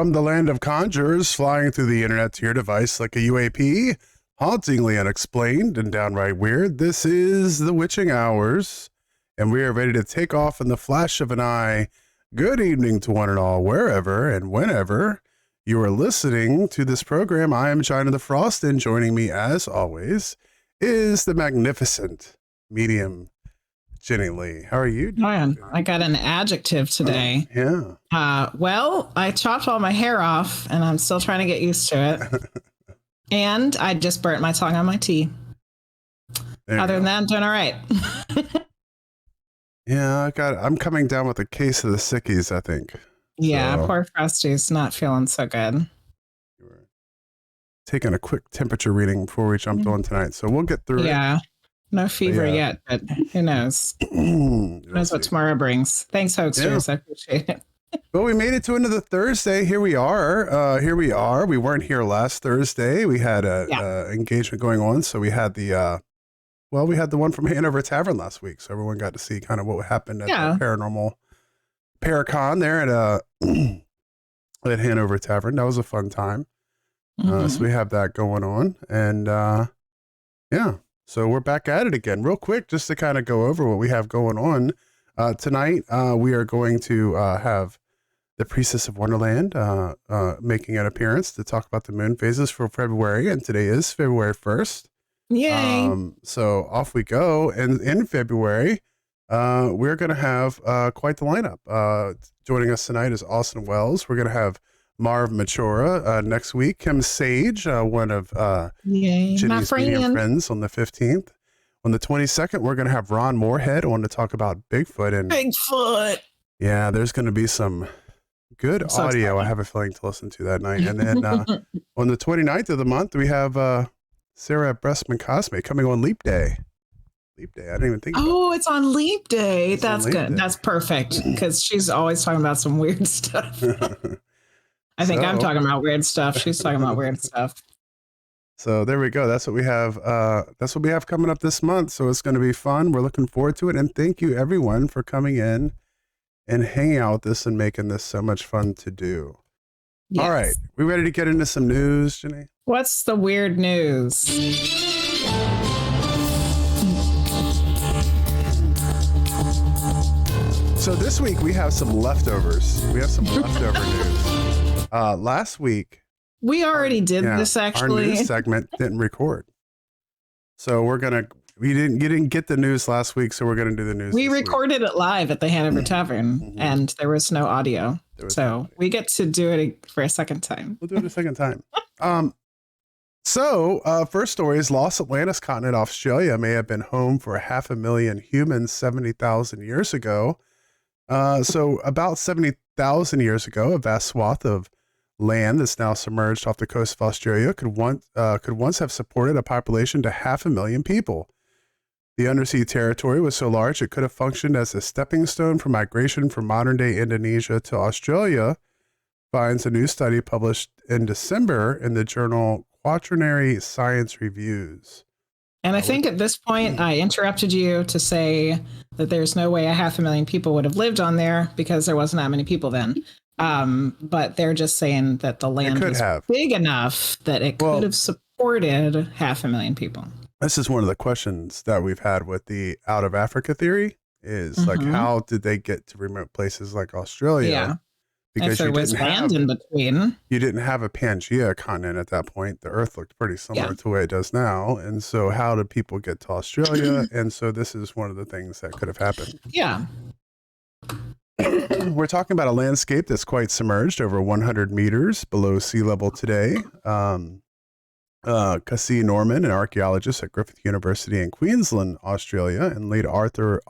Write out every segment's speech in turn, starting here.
From the land of conjurers, flying through the internet to your device like a UAP, hauntingly unexplained and downright weird, this is the Witching Hours, and we are ready to take off in the flash of an eye. Good evening to one and all, wherever and whenever you are listening to this program. I am China the Frost, and joining me, as always, is the magnificent medium Jenny Lee. How are you doing? Man, I got an adjective today. Well, I chopped all my hair off and I'm still trying to get used to it. And I just burnt my tongue on my tea. Other than that, I'm doing all right. Yeah, I'm coming down with a case of the sickies, I think. Yeah, so, poor Frosty's not feeling so good. We're taking a quick temperature reading before we jumped on tonight, so we'll get through it. Yeah. No fever yet, but who knows? Who knows what tomorrow brings? Thanks, hoaxers. I appreciate it. Well, we made it to another Thursday. Here we are. We weren't here last Thursday. We had a engagement going on. So we had the one from Hanover Tavern last week. So everyone got to see kind of what happened at the Paranormal Paracon there at Hanover Tavern. That was a fun time. So we have that going on. And so we're back at it again real quick, just to kind of go over what we have going on. Tonight, we are going to have the Priestess of Wonderland making an appearance to talk about the moon phases for February. And today is February 1st. Yay. So off we go. And in February, we're going to have quite the lineup. Joining us tonight is Austin Wells. We're going to have Marv Machora next week. Kim Sage, one of Jenny's medium friends, on the 15th. On the 22nd, we're going to have Ron Moorhead on to talk about Bigfoot. Bigfoot! Yeah, there's going to be some good audio, I have a feeling, to listen to that night. And then on the 29th of the month, we have Sarah Bressman-Cosme coming on Leap Day. Leap Day, I didn't even think about it. It's on Leap Day. That's good. That's perfect, because she's always talking about some weird stuff. I think I'm talking about weird stuff. She's talking about weird stuff. So there we go. That's what we have. That's what we have coming up this month. So it's going to be fun. We're looking forward to it. And thank you, everyone, for coming in and hanging out with us and making this so much fun to do. Yes. All right. We ready to get into some news, Jenny? What's the weird news? So this week we have some leftovers. We have some leftover news. Last week, we already did this, actually. Our news segment didn't record. So you didn't get the news last week, so we're going to do the news. We recorded it live at the Hanover Tavern, and there was no audio. So we get to do it for a second time. We'll do it a second time. First story is Los Atlantis continent, Australia, may have been home for 500,000 humans 70,000 years ago. So about 70,000 years ago, a vast swath of land that's now submerged off the coast of Australia could once have supported a population to 500,000 people. The undersea territory was so large it could have functioned as a stepping stone for migration from modern-day Indonesia to Australia, finds a new study published in December in the journal Quaternary Science Reviews. And I think at this point, I interrupted you to say that there's no way 500,000 people would have lived on there because there wasn't that many people then. But they're just saying that the land was big enough that it could have supported 500,000 people. This is one of the questions that we've had with the out of Africa theory is like, how did they get to remote places like Australia? Yeah. Because if there was land in between. You didn't have a Pangea continent at that point. The Earth looked pretty similar to the way it does now. And so how did people get to Australia? And so this is one of the things that could have happened. Yeah. We're talking about a landscape that's quite submerged, over 100 meters below sea level today. Cassie Norman, an archaeologist at Griffith University in Queensland, Australia, and lead author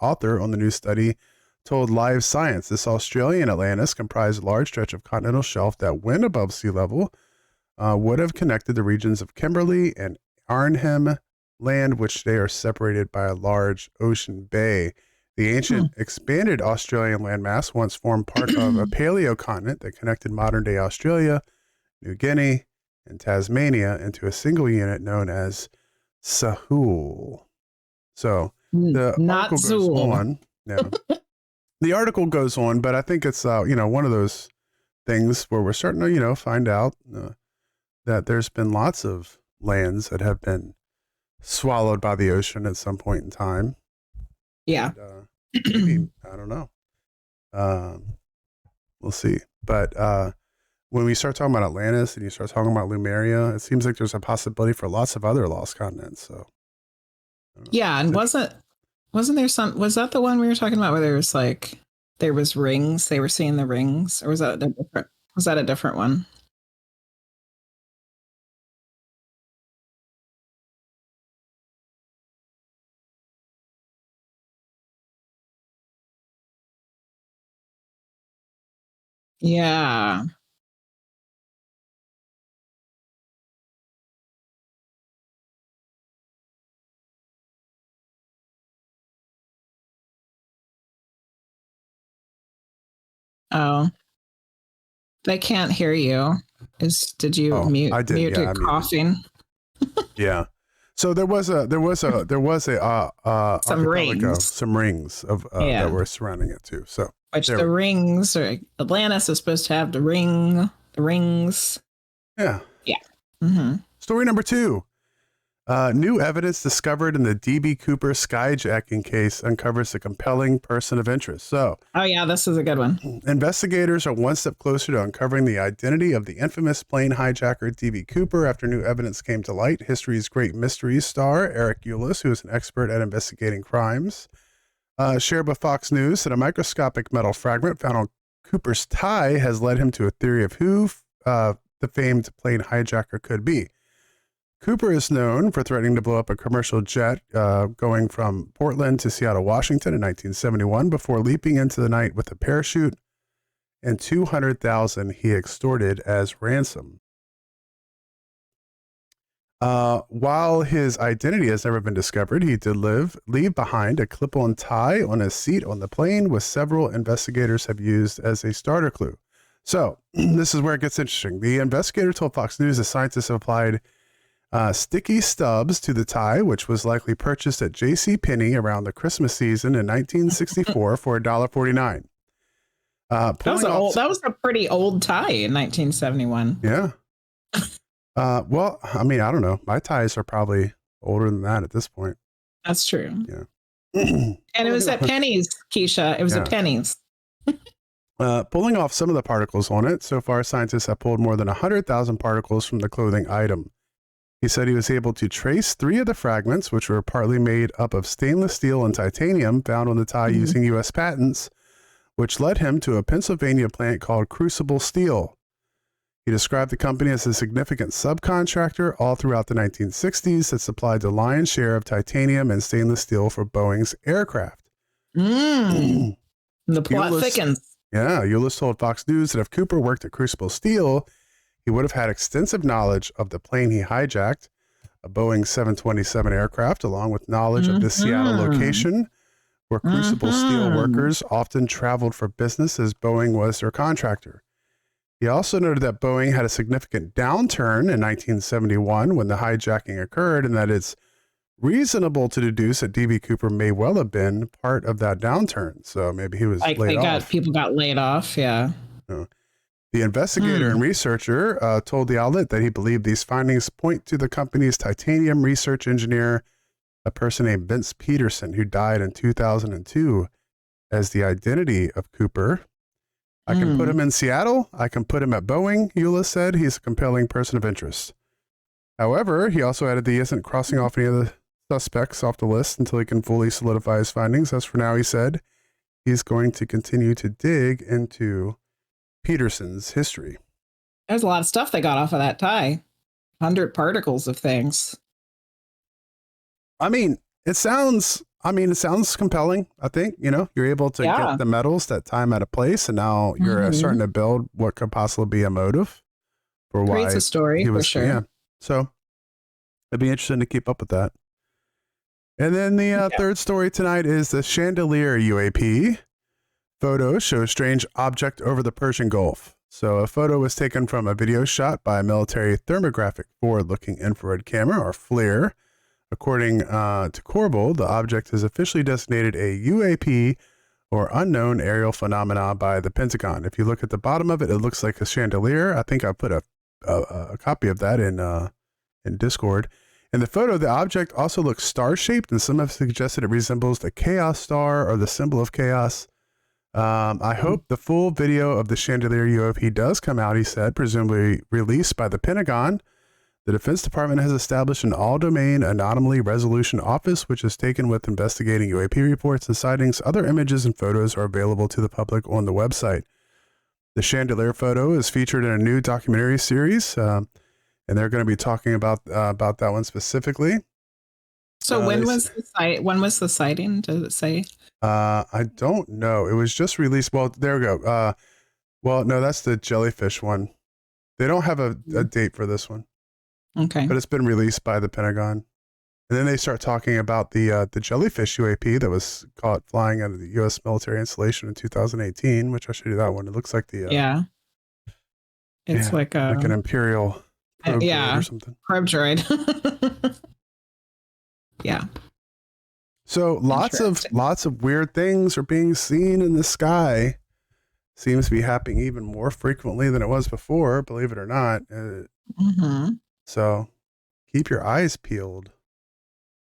on the new study, told Live Science this Australian Atlantis comprised a large stretch of continental shelf that, when above sea level, would have connected the regions of Kimberley and Arnhem Land, which they are separated by a large ocean bay. The ancient expanded Australian landmass once formed part of a paleocontinent that connected modern-day Australia, New Guinea, and Tasmania into a single unit known as Sahul. So the article goes on. No. The article goes on, but I think it's one of those things where we're starting to, find out that there's been lots of lands that have been swallowed by the ocean at some point in time. Yeah. And, maybe, I don't know. We'll see. But when we start talking about Atlantis and you start talking about Lemuria, it seems like there's a possibility for lots of other lost continents. So, yeah, and wasn't there was that the one we were talking about where there was rings? They were seeing the rings, or was that a different one? Yeah. Oh, they can't hear you. Did you mute yeah, it coughing? Yeah. So there was a some rings of that were surrounding it too. So which the rings, or Atlantis is supposed to have the rings. Yeah. Yeah. Mm-hmm. Story number 2. New evidence discovered in the D.B. Cooper skyjacking case uncovers a compelling person of interest. So, oh yeah, this is a good one. Investigators are one step closer to uncovering the identity of the infamous plane hijacker D.B. Cooper after new evidence came to light. History's great mysteries star Eric Eulis, who is an expert at investigating crimes, shared with Fox News that a microscopic metal fragment found on Cooper's tie has led him to a theory of who the famed plane hijacker could be. Cooper is known for threatening to blow up a commercial jet going from Portland to Seattle, Washington in 1971 before leaping into the night with a parachute and $200,000 he extorted as ransom. While his identity has never been discovered, he did leave behind a clip-on tie on his seat on the plane, which several investigators have used as a starter clue. So this is where it gets interesting. The investigator told Fox News the scientists have applied sticky stubs to the tie, which was likely purchased at J.C. around the Christmas season in 1964 for $1.49. That was a pretty old tie in 1971. Yeah. Well, I mean, I don't know. My ties are probably older than that at this point. That's true. Yeah. And it was at Penny's, Keisha. It was at Penny's. Pulling off some of the particles on it, so far scientists have pulled more than 100,000 particles from the clothing item. He said he was able to trace 3 of the fragments, which were partly made up of stainless steel and titanium, found on the tie using U.S. patents, which led him to a Pennsylvania plant called Crucible Steel. He described the company as a significant subcontractor all throughout the 1960s that supplied the lion's share of titanium and stainless steel for Boeing's aircraft. The plot thickens. Yeah, Eulis told Fox News that if Cooper worked at Crucible Steel, he would have had extensive knowledge of the plane he hijacked, a Boeing 727 aircraft, along with knowledge of the Seattle location, where Crucible Steel workers often traveled for business as Boeing was their contractor. He also noted that Boeing had a significant downturn in 1971 when the hijacking occurred, and that it's reasonable to deduce that D.B. Cooper may well have been part of that downturn. So maybe he was laid off. People got laid off, yeah. The investigator and researcher told the outlet that he believed these findings point to the company's titanium research engineer, a person named Vince Peterson, who died in 2002, as the identity of Cooper. I can put him in Seattle. I can put him at Boeing, Eulis said. He's a compelling person of interest. However, he also added that he isn't crossing off any of the suspects off the list until he can fully solidify his findings. As for now, he said, he's going to continue to dig into Peterson's history. There's a lot of stuff they got off of that tie. 100 particles of things. I mean, it sounds compelling. I think, you're able to get the metals that time at a place, and now you're starting to build what could possibly be a motive for why creates a story for sure. Yeah. So it'd be interesting to keep up with that. And then the third story tonight is the Chandelier UAP. Photos show a strange object over the Persian Gulf. So a photo was taken from a video shot by a military thermographic forward-looking infrared camera, or FLIR. According to Corbel, the object is officially designated a UAP or unknown aerial phenomena by the Pentagon. If you look at the bottom of it, it looks like a chandelier. I think I put a copy of that in Discord. In the photo, the object also looks star-shaped, and some have suggested it resembles the Chaos Star or the symbol of chaos. I hope the full video of the chandelier UFO does come out, he said, presumably released by the Pentagon. The Defense Department has established an all-domain anomaly resolution office, which is taken with investigating UAP reports and sightings. Other images and photos are available to the public on the website. The chandelier photo is featured in a new documentary series, and they're going to be talking about that one specifically. So when was the sighting? Does it say? I don't know. It was just released. Well, there we go. Well, no, that's the jellyfish one. They don't have a date for this one. Okay. But it's been released by the Pentagon. And then they start talking about the jellyfish UAP that was caught flying out of the U.S. military installation in 2018, which I'll show you that one. It looks like it's like an Imperial probe droid or something. Probe droid. Yeah. So lots of weird things are being seen in the sky. Seems to be happening even more frequently than it was before, believe it or not. So keep your eyes peeled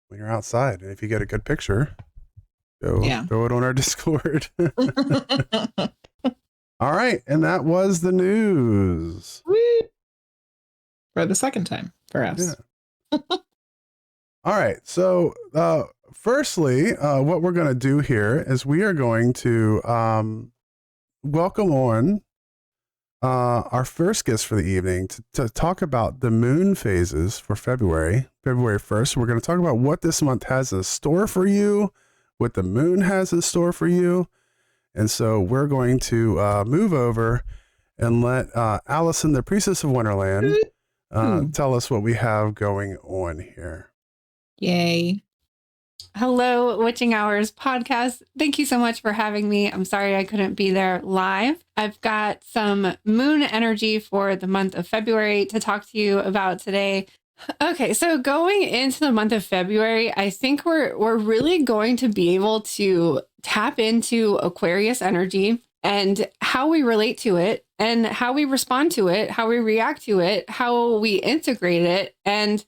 when you're outside. And if you get a good picture, throw it on our Discord. All right. And that was the news. Woo! For the second time for us. Yeah. All right. So firstly, what we're going to do here is we are going to welcome on our first guest for the evening to talk about the moon phases for February 1st. We're going to talk about what this month has in store for you, what the moon has in store for you. And so we're going to move over and let Alyson, the Priestess of Wonderland, tell us what we have going on here. Yay. Hello, Witching Hours podcast. Thank you so much for having me. I'm sorry I couldn't be there live. I've got some moon energy for the month of February to talk to you about today. Okay, so going into the month of February, I think we're really going to be able to tap into Aquarius energy and how we relate to it and how we respond to it, how we react to it, how we integrate it, and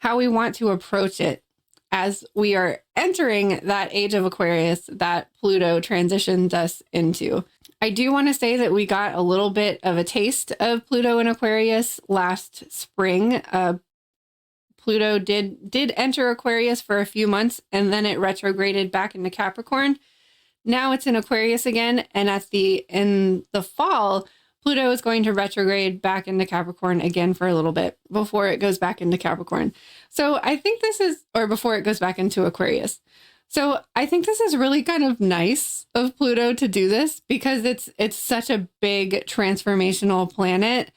how we want to approach it as we are entering that age of Aquarius that Pluto transitioned us into. I do want to say that we got a little bit of a taste of Pluto in Aquarius last spring. Pluto did enter Aquarius for a few months, and then it retrograded back into Capricorn. Now it's in Aquarius again, and in the fall, Pluto is going to retrograde back into Capricorn again for a little bit before it goes back into Capricorn. So I think before it goes back into Aquarius. So I think this is really kind of nice of Pluto to do this because it's such a big transformational planet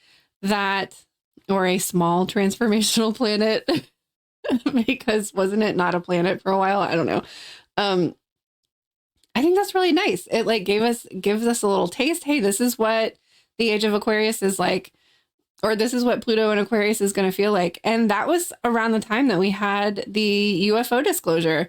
or a small transformational planet, because wasn't it not a planet for a while? I don't know. I think that's really nice. It gives us a little taste. Hey, this is what the age of Aquarius is like, or this is what Pluto in Aquarius is going to feel like. And that was around the time that we had the UFO disclosure.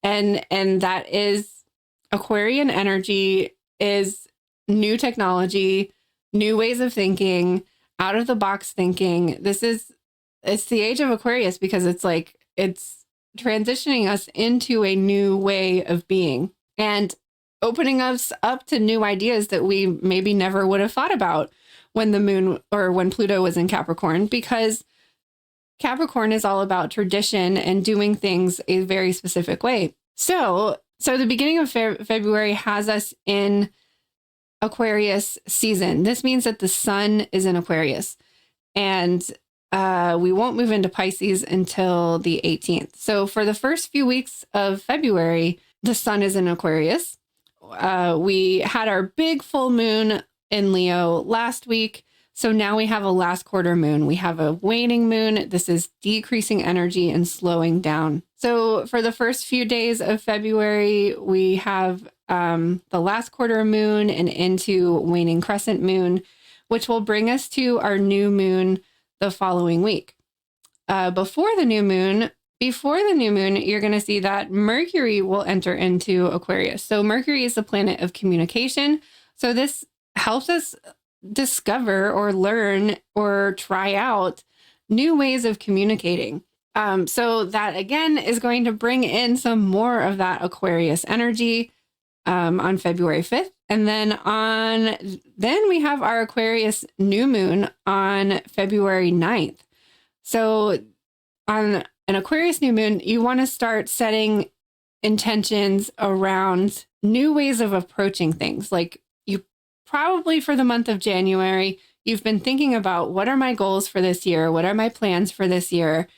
And that is Aquarian energy is new technology, new ways of thinking, out of the box thinking. It's the age of Aquarius because it's transitioning us into a new way of being and opening us up to new ideas that we maybe never would have thought about when the moon or when Pluto was in Capricorn, because Capricorn is all about tradition and doing things a very specific way. So the beginning of February has us in Aquarius season. This means that the sun is in Aquarius, and we won't move into Pisces until the 18th. So for the first few weeks of February, the sun is in Aquarius. We had our big full moon in Leo last week. So now we have a last quarter moon. We have a waning moon. This is decreasing energy and slowing down. So for the first few days of February, we have the last quarter moon and into waning crescent moon, which will bring us to our new moon the following week. Before the new moon, before the new moon, you're going to see that Mercury will enter into Aquarius. So Mercury is the planet of communication. So this helps us discover or learn or try out new ways of communicating. So that again is going to bring in some more of that Aquarius energy on February 5th. And then we have our Aquarius new moon on February 9th. So on an Aquarius new moon, you want to start setting intentions around new ways of approaching things. Like you probably for the month of January, you've been thinking about what are my goals for this year? What are my plans for this year?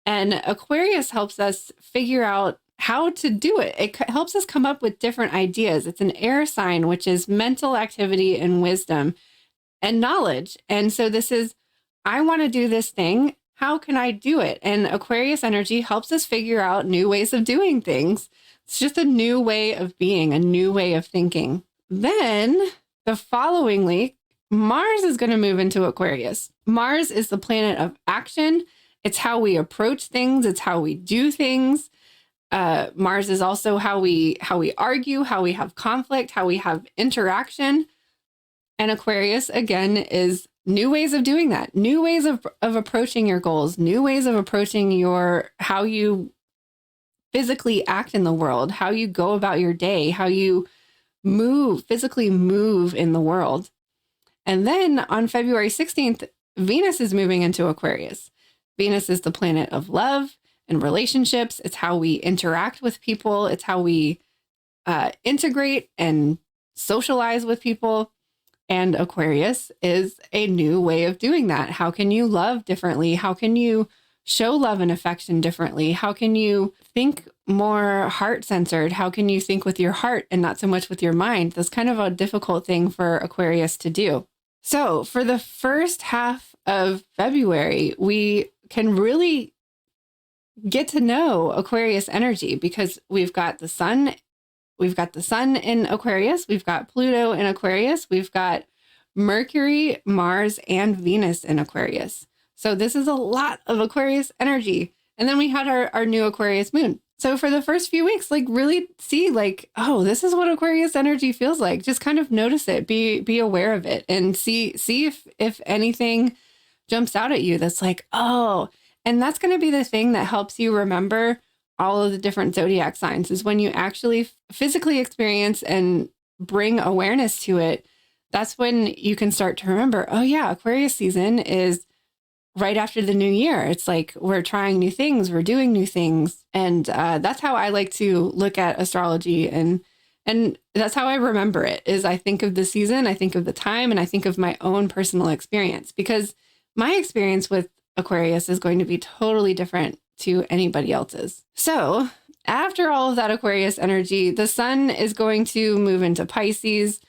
And Aquarius helps us figure out how to do it. It helps us come up with different ideas. It's an air sign, which is mental activity and wisdom and knowledge. And so this is, I want to do this thing. How can I do it? And Aquarius energy helps us figure out new ways of doing things. It's just a new way of being, a new way of thinking. Then the following week, Mars is going to move into Aquarius. Mars is the planet of action. It's how we approach things. It's how we do things. Mars is also how we argue, how we have conflict, how we have interaction. And Aquarius, again, is new ways of doing that, new ways of approaching your goals, new ways of approaching how you physically act in the world, how you go about your day, how you physically move in the world. And then on February 16th, Venus is moving into Aquarius. Venus is the planet of love and relationships. It's how we interact with people. It's how we integrate and socialize with people. And Aquarius is a new way of doing that. How can you love differently? How can you show love and affection differently? How can you think more heart-centered? How can you think with your heart and not so much with your mind? That's kind of a difficult thing for Aquarius to do. So for the first half of February, we can really get to know Aquarius energy because we've got the sun in Aquarius, we've got Pluto in Aquarius, we've got Mercury, Mars, and Venus in Aquarius. So this is a lot of Aquarius energy. And then we had our new Aquarius moon. So for the first few weeks, like really see like, oh, this is what Aquarius energy feels like. Just kind of notice it, be aware of it and see if anything jumps out at you that's like, oh, and that's going to be the thing that helps you remember all of the different zodiac signs is when you actually physically experience and bring awareness to it. That's when you can start to remember, oh yeah, Aquarius season is right after the new year. It's like we're trying new things, we're doing new things. And that's how I like to look at astrology. And that's how I remember it is I think of the season, I think of the time, and I think of my own personal experience because my experience with Aquarius is going to be totally different to anybody else's. So after all of that Aquarius energy, the sun is going to move into Pisces,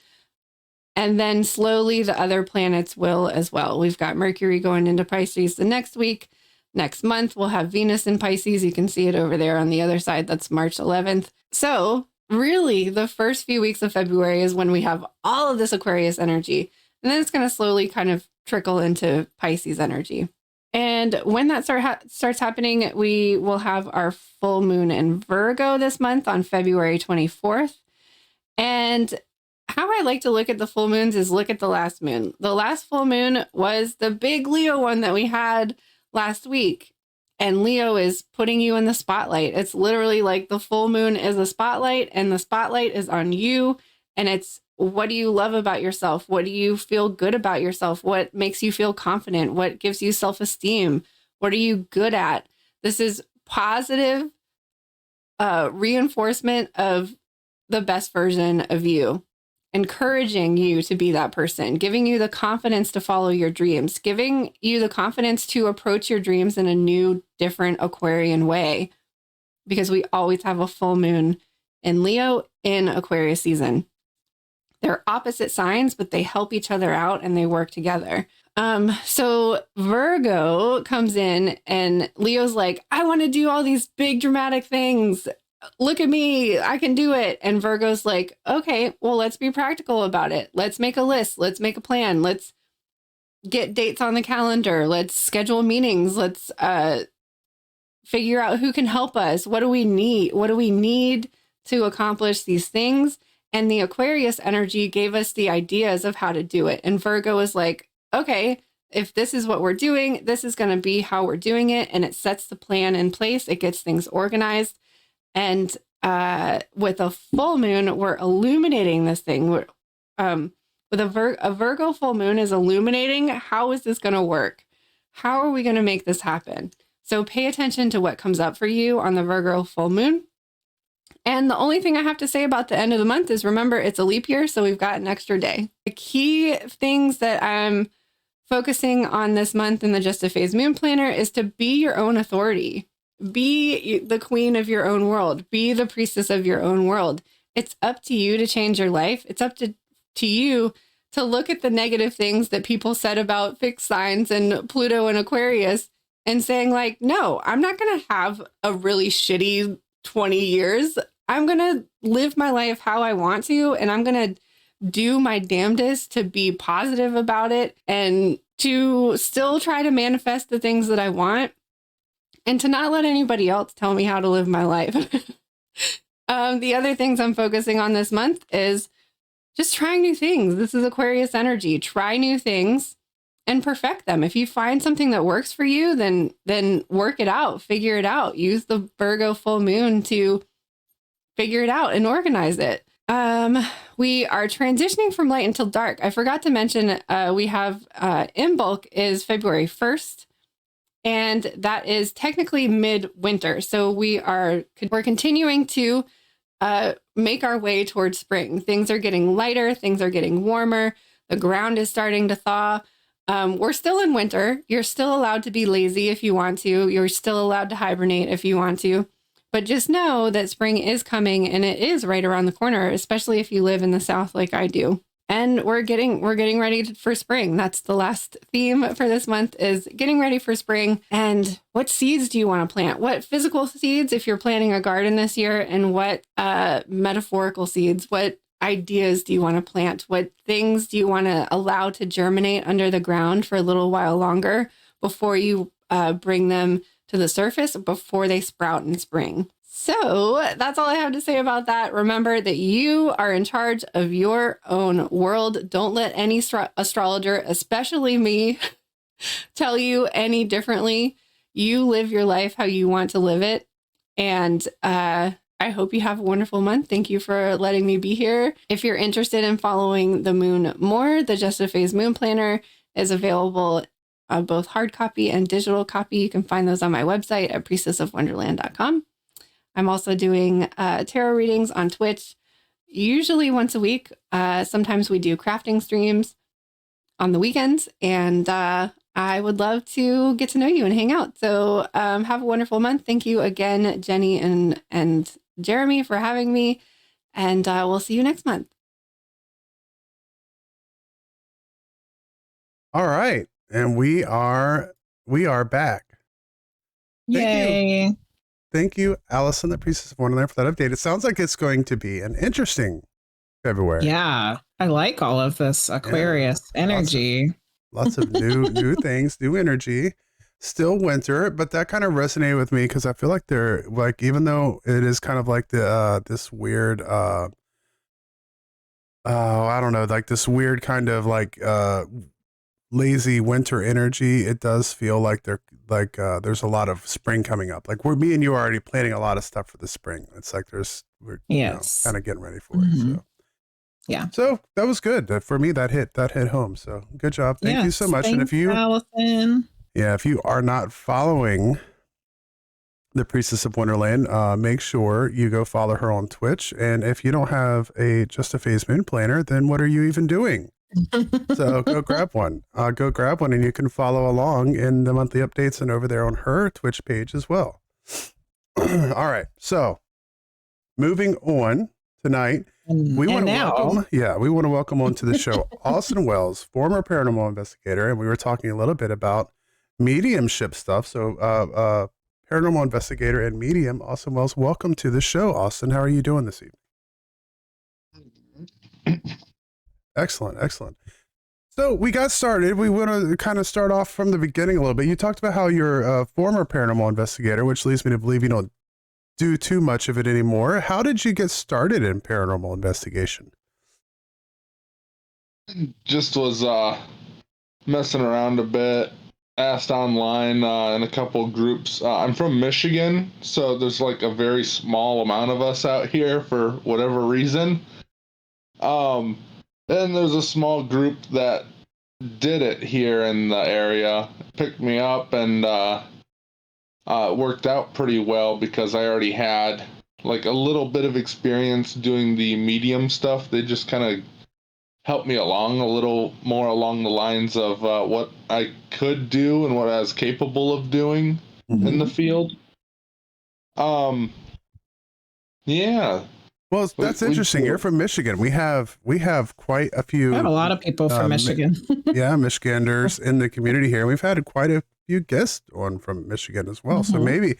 and then slowly the other planets will as well. We've got Mercury going into Pisces the next week. Next month, we'll have Venus in Pisces. You can see it over there on the other side. That's March 11th. So really, the first few weeks of February is when we have all of this Aquarius energy. And then it's going to slowly kind of trickle into Pisces energy. And when that starts happening, we will have our full moon in Virgo this month on February 24th. And how I like to look at the full moons is look at the last moon. The last full moon was the big Leo one that we had last week. And Leo is putting you in the spotlight. It's literally like the full moon is a spotlight and the spotlight is on you. And it's what do you love about yourself? What do you feel good about yourself? What makes you feel confident? What gives you self-esteem? What are you good at? This is positive reinforcement of the best version of you, encouraging you to be that person, giving you the confidence to follow your dreams, giving you the confidence to approach your dreams in a new, different Aquarian way, because we always have a full moon in Leo in Aquarius season. They're opposite signs, but they help each other out and they work together. So Virgo comes in and Leo's like, I want to do all these big dramatic things. Look at me, I can do it. And Virgo's like, okay, well, let's be practical about it. Let's make a list. Let's make a plan. Let's get dates on the calendar. Let's schedule meetings. Let's figure out who can help us. What do we need? What do we need to accomplish these things? And the Aquarius energy gave us the ideas of how to do it. And Virgo is like, okay, if this is what we're doing, this is going to be how we're doing it. And it sets the plan in place. It gets things organized. And with a full moon, we're illuminating this thing. With a Virgo full moon is illuminating. How is this going to work? How are we going to make this happen? So pay attention to what comes up for you on the Virgo full moon. And the only thing I have to say about the end of the month is, remember, it's a leap year, so we've got an extra day. The key things that I'm focusing on this month in the Just a Phase Moon Planner is to be your own authority. Be the queen of your own world. Be the priestess of your own world. It's up to you to change your life. It's up to you to look at the negative things that people said about fixed signs and Pluto and Aquarius and saying like, no, I'm not going to have a really shitty 20 years. I'm going to live my life how I want to, and I'm going to do my damnedest to be positive about it and to still try to manifest the things that I want and to not let anybody else tell me how to live my life. The other things I'm focusing on this month is just trying new things. This is Aquarius energy. Try new things and perfect them. If you find something that works for you, then work it out, figure it out. Use the Virgo full moon to figure it out and organize it. We are transitioning from light until dark. I forgot to mention, we have in bulk is February 1st, and that is technically midwinter. So we're continuing to make our way towards spring. Things are getting lighter. Things are getting warmer. The ground is starting to thaw. We're still in winter. You're still allowed to be lazy if you want to. You're still allowed to hibernate if you want to. But just know that spring is coming, and it is right around the corner, especially if you live in the South like I do. And we're getting ready for spring. That's the last theme for this month, is getting ready for spring. And what seeds do you want to plant? What physical seeds if you're planting a garden this year, and what metaphorical seeds? What ideas do you want to plant? What things do you want to allow to germinate under the ground for a little while longer before you bring them to the surface, before they sprout in spring? So that's all I have to say about that. Remember that you are in charge of your own world. Don't let any astrologer, especially me, tell you any differently. You live your life how you want to live it. And I hope you have a wonderful month. Thank you for letting me be here. If you're interested in following the moon more, the Just a Phase Moon Planner is available both hard copy and digital copy. You can find those on my website at priestessofwonderland.com. I'm also doing tarot readings on Twitch, usually once a week. Sometimes we do crafting streams on the weekends, and I would love to get to know you and hang out. So have a wonderful month. Thank you again, Jenny and Jeremy, for having me, and we'll see you next month. All right. And we are back. Yay. Thank you, Alyson, the Priestess of Wonderland, for that update. It sounds like it's going to be an interesting February. Yeah, I like all of this Aquarius energy. Lots of new things, new energy. Still winter, but that kind of resonated with me because I feel like they're like, even though it is kind of like the this weird I don't know, like this weird kind of like lazy winter energy, it does feel like there's a lot of spring coming up. Like me and you are already planning a lot of stuff for the spring. It's like we're kind of getting ready for it. So yeah, so that was good for me. That hit home. So good job. Thank you so much. Thanks, and if you, Alyson. Yeah, if you are not following the Priestess of Wonderland, make sure you go follow her on Twitch. And if you don't have a Just a Phase Moon Planner, then what are you even doing? So go grab one. And you can follow along in the monthly updates and over there on her Twitch page as well. All right. So moving on tonight, we want to welcome onto the show Alyson Wells, former paranormal investigator, and we were talking a little bit about mediumship stuff. So paranormal investigator and medium Alyson Wells, welcome to the show. Alyson, how are you doing this evening? Excellent. So we got started. We want to kind of start off from the beginning a little bit. You talked about how you're a former paranormal investigator, which leads me to believe you don't do too much of it anymore. How did you get started in paranormal investigation? Just was messing around a bit, asked online in a couple groups. I'm from Michigan, so there's like a very small amount of us out here for whatever reason. Then there's a small group that did it here in the area, picked me up, and it worked out pretty well because I already had like a little bit of experience doing the medium stuff. They just kind of helped me along a little more along the lines of what I could do and what I was capable of doing in the field. Yeah. Well, that's interesting. You're from Michigan. We have quite a few. I have a lot of people from Michigan. Yeah, Michiganders in the community here. We've had quite a few guests on from Michigan as well. So maybe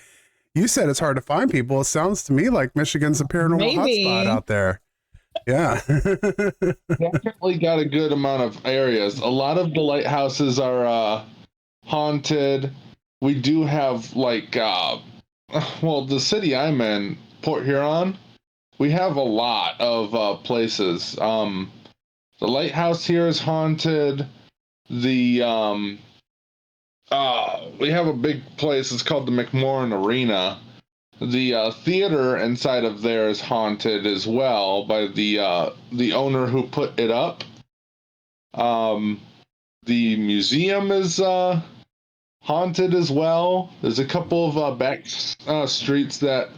you said it's hard to find people. It sounds to me like Michigan's a paranormal hotspot out there. Yeah. Definitely got a good amount of areas. A lot of the lighthouses are haunted. We do have like the city I'm in, Port Huron, we have a lot of places. The lighthouse here is haunted. We have a big place. It's called the McMorran Arena. The theater inside of there is haunted as well by the owner who put it up. The museum is haunted as well. There's a couple of back streets that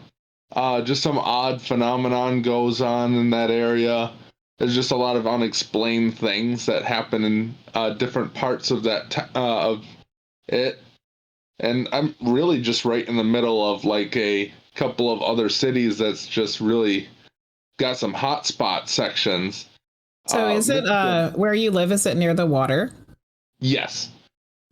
just some odd phenomenon goes on in that area. There's just a lot of unexplained things that happen in different parts of that of it. And I'm really just right in the middle of like a couple of other cities that's just really got some hotspot sections. So is it where you live? Is it near the water? Yes.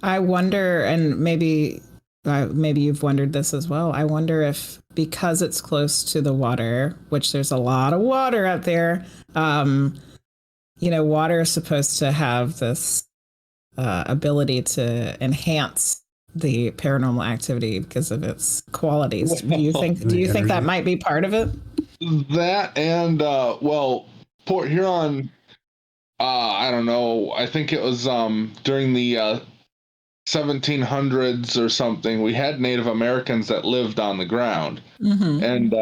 I wonder, and maybe you've wondered this as well. I wonder if because it's close to the water, which there's a lot of water out there, water is supposed to have this ability to enhance the paranormal activity because of its qualities. Do you think that might be part of it? That and Port Huron, I don't know. I think it was during the 1700s or something. We had Native Americans that lived on the ground, and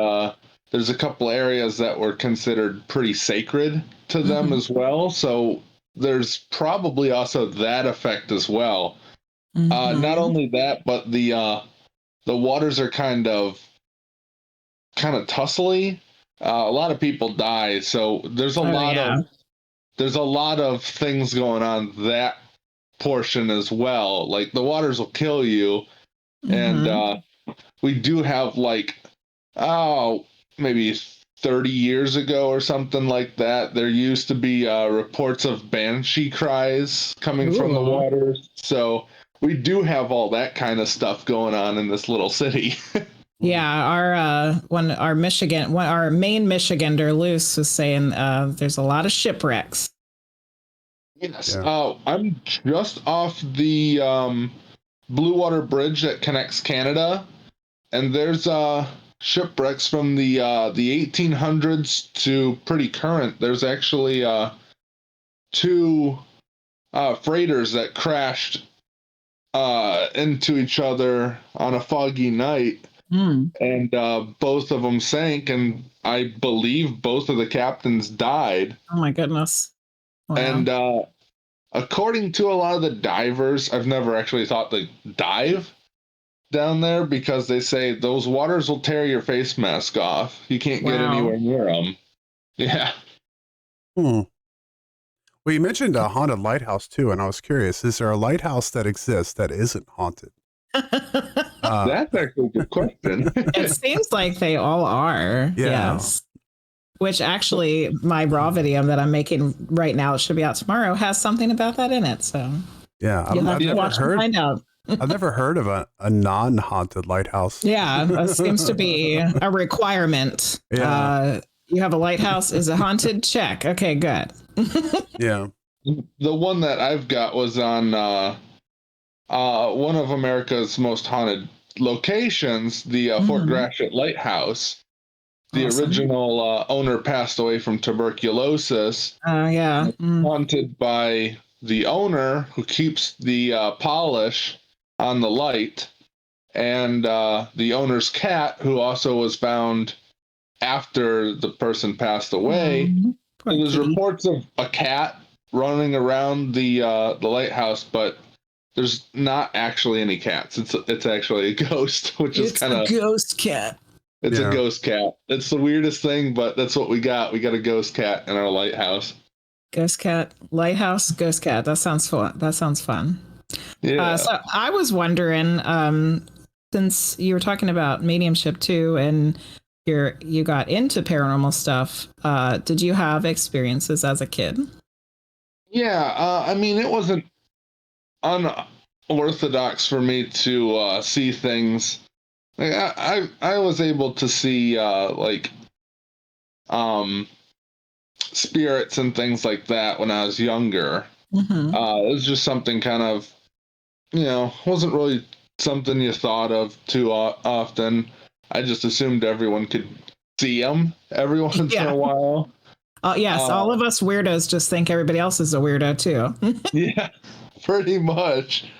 there's a couple areas that were considered pretty sacred to them as well. So there's probably also that effect as well. Not only that, but the waters are kind of tussly. A lot of people die, so there's a lot of things going on that portion as well. Like the waters will kill you, and we do have maybe 30 years ago or something like that. There used to be reports of banshee cries coming from the waters, so we do have all that kind of stuff going on in this little city. Yeah, our main Michigander, Luce, was saying there's a lot of shipwrecks. Yes. Yeah. I'm just off the Blue Water Bridge that connects Canada, and there's shipwrecks from the 1800s to pretty current. There's actually two freighters that crashed into each other on a foggy night, and both of them sank, and I believe both of the captains died. Oh my goodness. Wow. And according to a lot of the divers, I've never actually thought to dive down there because they say those waters will tear your face mask off. You can't get anywhere near them. Yeah. Well, you mentioned a haunted lighthouse too, and I was curious, is there a lighthouse that exists that isn't haunted? That's actually a good question. It seems like they all are. Yeah. Yes. Which actually, my raw video that I'm making right now, it should be out tomorrow, has something about that in it. So yeah, I've never find out. I've never heard of a non-haunted lighthouse. Yeah, that seems to be a requirement. Yeah. You have a lighthouse. Is it haunted? Check. Okay, good. Yeah. The one that I've got was on one of America's most haunted locations, the Fort Gratiot Lighthouse. The original owner passed away from tuberculosis. Oh, yeah. Haunted by the owner who keeps the polish on the light, and the owner's cat, who also was found after the person passed away. So there's reports of a cat running around the lighthouse, but there's not actually any cats. It's actually a ghost, which is kind of a ghost cat. It's a ghost cat. It's the weirdest thing, but that's what we got. We got a ghost cat in our lighthouse. Ghost cat, lighthouse, ghost cat. That sounds fun. That sounds fun. Yeah. So I was wondering, since you were talking about mediumship too, and you got into paranormal stuff, did you have experiences as a kid? Yeah. I mean, it wasn't unorthodox for me to see things. Like, I was able to see spirits and things like that when I was younger. It was just something kind of, wasn't really something you thought of too often. I just assumed everyone could see them every once in a while. Yes, all of us weirdos just think everybody else is a weirdo too. Yeah, pretty much.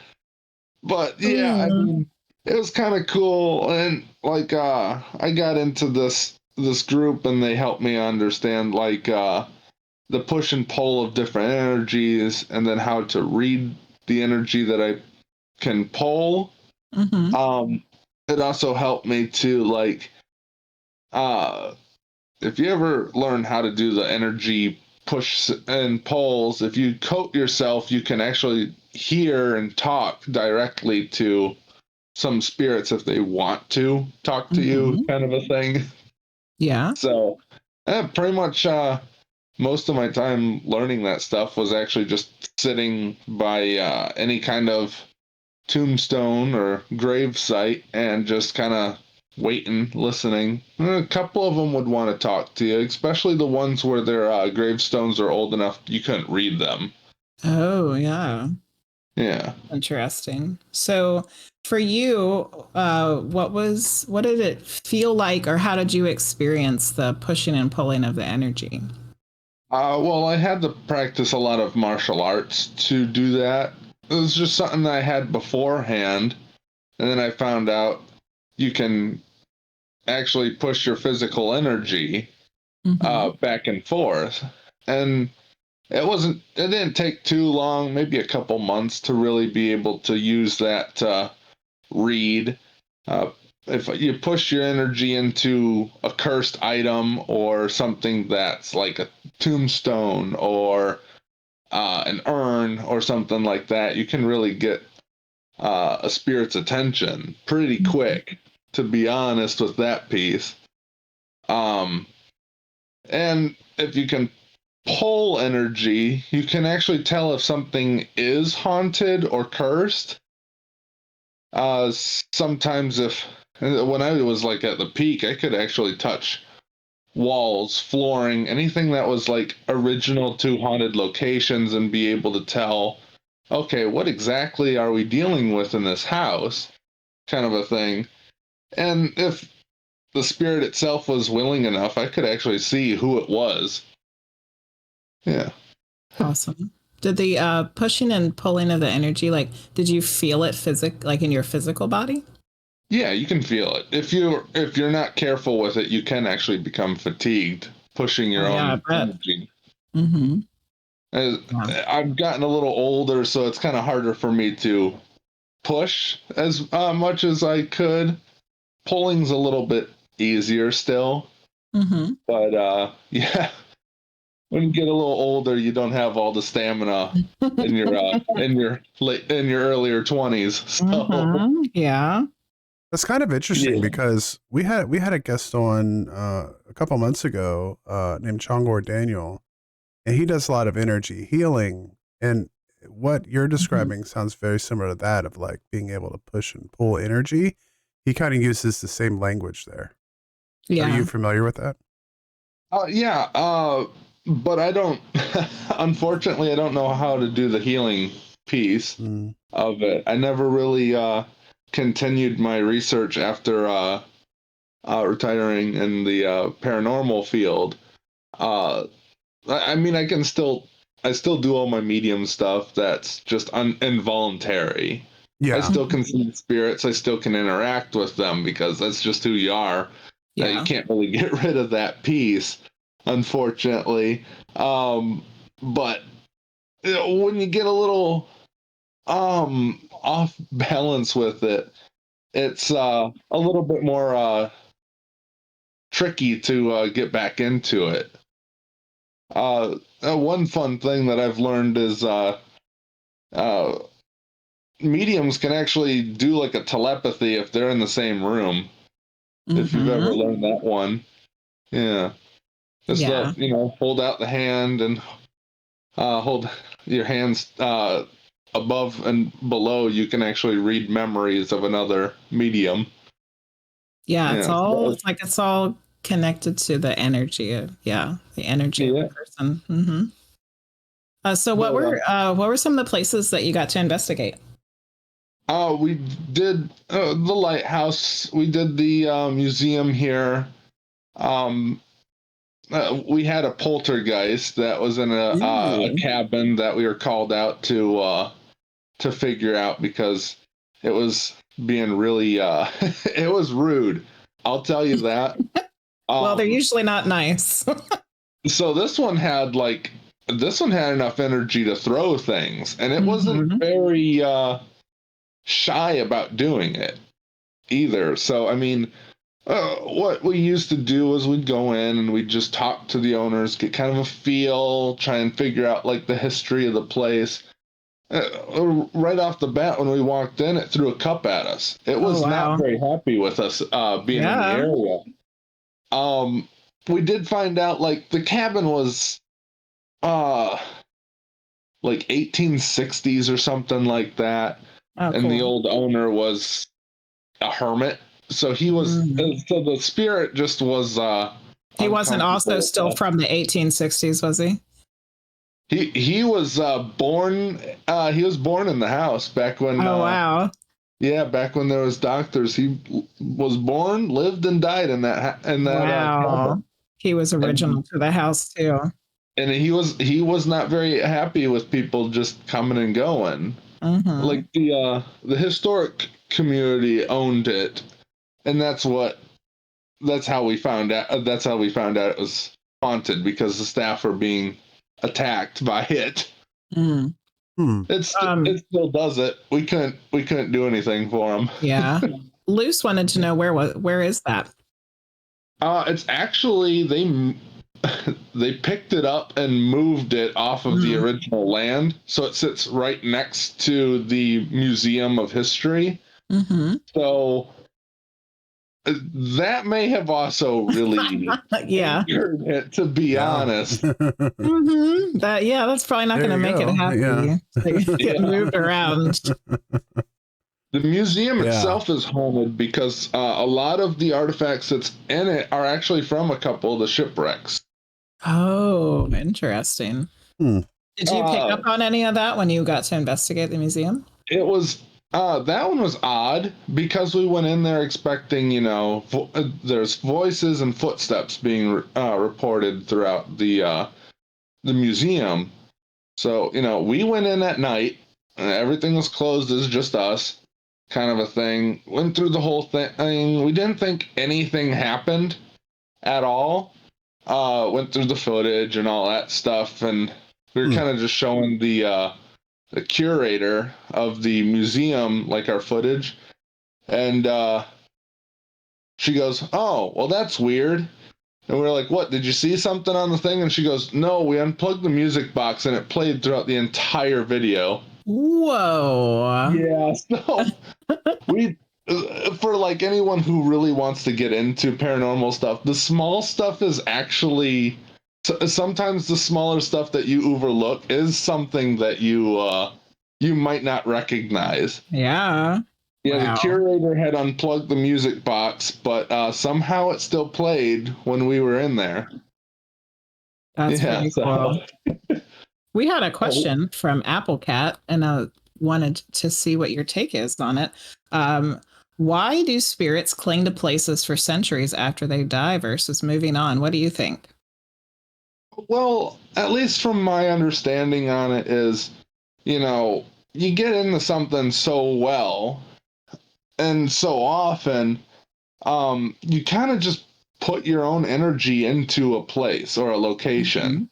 But yeah, I mean, it was kind of cool, and like I got into this group, and they helped me understand like the push and pull of different energies, and then how to read the energy that I can pull. It also helped me to like if you ever learn how to do the energy push and pulls, if you coat yourself, you can actually hear and talk directly to some spirits if they want to talk to you, kind of a thing. Yeah. So pretty much most of my time learning that stuff was actually just sitting by any kind of tombstone or grave site and just kind of waiting, listening. And a couple of them would want to talk to you, especially the ones where their gravestones are old enough you couldn't read them. Oh, yeah. Yeah. Interesting. So for you, what did it feel like, or how did you experience the pushing and pulling of the energy? Well, I had to practice a lot of martial arts to do that. It was just something that I had beforehand, and then I found out you can actually push your physical energy back and forth. And it didn't take too long, maybe a couple months, to really be able to use that to read. If you push your energy into a cursed item or something that's like a tombstone or an urn or something like that, you can really get a spirit's attention pretty quick, to be honest with that piece. And if you can pull energy, you can actually tell if something is haunted or cursed. Sometimes when I was like at the peak, I could actually touch walls, flooring, anything that was like original to haunted locations, and be able to tell, okay, what exactly are we dealing with in this house, kind of a thing. And if the spirit itself was willing enough, I could actually see who it was. Yeah. Awesome. Did the pushing and pulling of the energy, like, did you feel it like in your physical body? Yeah, you can feel it. If you're not careful with it, you can actually become fatigued pushing your own energy. I've gotten a little older, so it's kind of harder for me to push as much as I could. Pulling's a little bit easier still. But yeah, when you get a little older, you don't have all the stamina in your earlier 20s. So. Yeah. That's kind of interesting because we had a guest on a couple months ago named Chongor Daniel, and he does a lot of energy healing. And what you're describing sounds very similar to that, of like being able to push and pull energy. He kind of uses the same language there. Yeah. Are you familiar with that? Yeah. but I don't. Unfortunately, I don't know how to do the healing piece of it. I never really continued my research after retiring in the paranormal field. I mean, I still do all my medium stuff. That's just involuntary. Yeah. I still can see spirits. I still can interact with them because that's just who you are. Yeah. You can't really get rid of that piece, unfortunately. But when you get a little off balance with it, it's a little bit more tricky to get back into it. One fun thing that I've learned is mediums can actually do like a telepathy if they're in the same room. If you've ever learned that one, yeah, just hold out the hand and hold your hands above and below. You can actually read memories of another medium. Yeah, it's all connected to the energy of the energy of the person. So what were some of the places that you got to investigate? We did the lighthouse. We did the museum here. We had a poltergeist that was in a cabin that we were called out to figure out because it was being really it was rude. I'll tell you that. Well, they're usually not nice. So this one had enough energy to throw things, and it wasn't very shy about doing it either. So I mean, what we used to do was we'd go in and we'd just talk to the owners, get kind of a feel, try and figure out like the history of the place. Right off the bat, when we walked in, it threw a cup at us. It was not very happy with us being in the area. We did find out like the cabin was like 1860s or something like that. And the old owner was a hermit. So he was so the spirit just was he wasn't also still from the 1860s, was he? He was born in the house back when back when there was doctors. He was born, lived and died in that cabin. He was original to the house too. And he was not very happy with people just coming and going. Like the historic community owned it, and that's how we found out it was haunted, because the staff were being attacked by it. It still does it. We couldn't do anything for them. Yeah. Luce wanted to know where is that? It's actually they picked it up and moved it off of the original land, so it sits right next to the Museum of History. So that may have also really angered it, to be honest. That's probably not going to make it happy. Get moved around. The museum itself is haunted because a lot of the artifacts that's in it are actually from a couple of the shipwrecks. Oh, interesting. Did you pick up on any of that when you got to investigate the museum? It was that one was odd because we went in there expecting, there's voices and footsteps being reported throughout the museum. So, we went in at night and everything was closed. It's just us, kind of a thing. Went through the whole thing. We didn't think anything happened at all. Went through the footage and all that stuff, and we were kind of just showing the curator of the museum like our footage, and she goes, "Oh, well, that's weird." And we're like, "What? Did you see something on the thing?" And she goes, "No, we unplugged the music box and it played throughout the entire video." Whoa. Yeah, so we, for like anyone who really wants to get into paranormal stuff, the small stuff is actually, sometimes the smaller stuff that you overlook is something that you might not recognize. Yeah. The curator had unplugged the music box, but somehow it still played when we were in there. That's pretty cool. We had a question from Apple Cat, and I wanted to see what your take is on it. Why do spirits cling to places for centuries after they die versus moving on? What do you think? Well, at least from my understanding on it is, you get into something so well and so often, you kind of just put your own energy into a place or a location. Mm-hmm.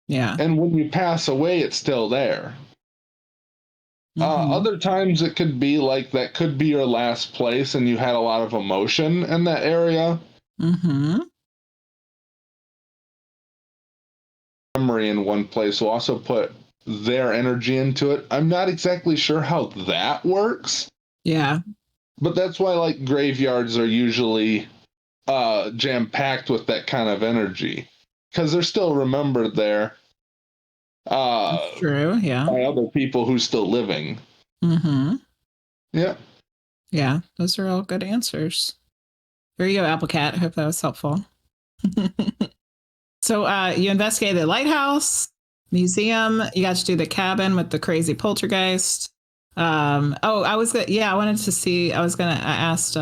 Yeah. And when you pass away, it's still there. Other times it could be like that could be your last place and you had a lot of emotion in that area. Memory in one place will also put their energy into it. I'm not exactly sure how that works. Yeah. But that's why like graveyards are usually jam-packed with that kind of energy. Because they're still remembered there. That's true, yeah. By other people who's still living. Yeah. Yeah, those are all good answers. There you go, Apple Cat. I hope that was helpful. So you investigated the lighthouse, museum. You got to do the cabin with the crazy poltergeist. I wanted to see. I asked.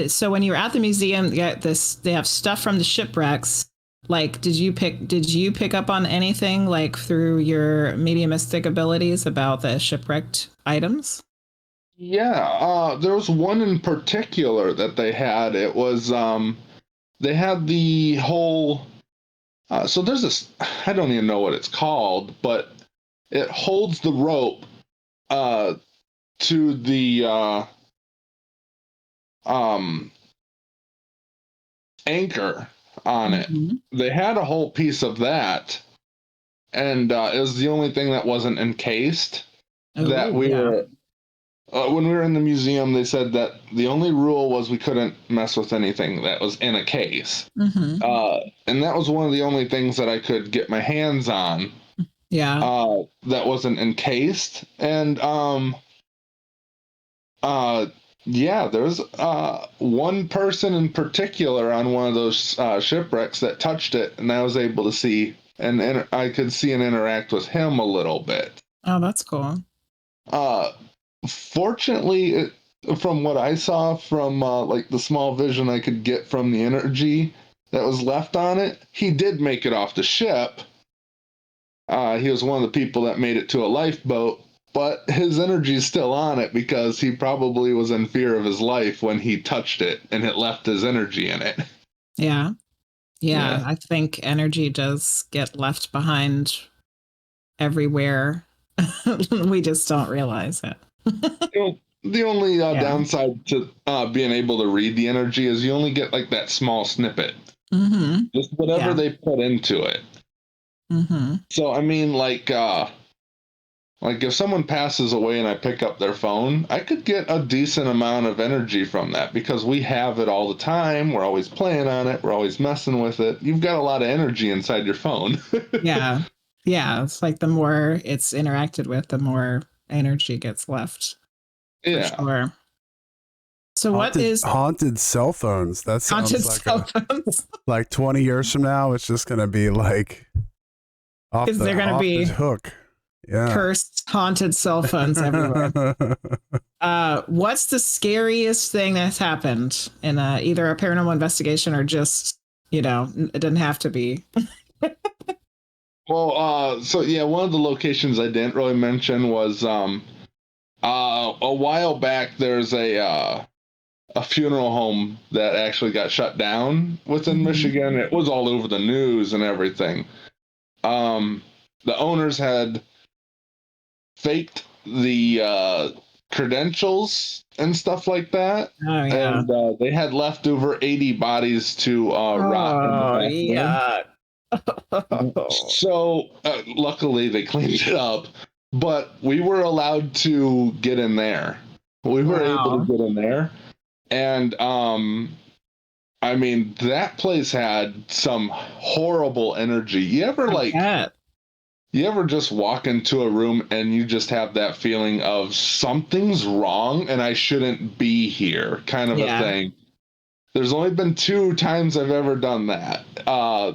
So when you were at the museum, they have stuff from the shipwrecks. Like, did you pick up on anything like through your mediumistic abilities about the shipwrecked items? Yeah, there was one in particular that they had. It was they had the whole. So there's this. I don't even know what it's called, but it holds the rope to the anchor on it. They had a whole piece of that, and it was the only thing that wasn't encased. That we were when we were in the museum, they said that the only rule was we couldn't mess with anything that was in a case. And that was one of the only things that I could get my hands on. Yeah. That wasn't encased. And there's one person in particular on one of those shipwrecks that touched it, and I was able to see and I could see and interact with him a little bit. Oh, that's cool. Fortunately, from what I saw from like the small vision I could get from the energy that was left on it, he did make it off the ship. He was one of the people that made it to a lifeboat, but his energy is still on it because he probably was in fear of his life when he touched it and it left his energy in it. Yeah. I think energy does get left behind everywhere. We just don't realize it. The only downside to being able to read the energy is you only get like that small snippet. Just whatever they put into it. So I mean, like if someone passes away and I pick up their phone, I could get a decent amount of energy from that because we have it all the time. We're always playing on it. We're always messing with it. You've got a lot of energy inside your phone. Yeah. It's like the more it's interacted with, the more energy gets left. Yeah. For sure. So what is haunted cell phones? That sounds haunted like cell phones. Like 20 years from now, it's just going to be like off the hook. Yeah. Cursed haunted cell phones everywhere. What's the scariest thing that's happened in either a paranormal investigation or just, it doesn't have to be. Well, one of the locations I didn't really mention was a while back there's a funeral home that actually got shut down within Michigan. It was all over the news and everything. The owners had faked the credentials and stuff like that. Oh, yeah. And they had left over 80 bodies to rot in the bathroom. So luckily they cleaned it up, but we were allowed to get in there. We were able to get in there, and I mean that place had some horrible energy. You ever just walk into a room and you just have that feeling of something's wrong and I shouldn't be here kind of a thing. There's only been 2 times I've ever done that.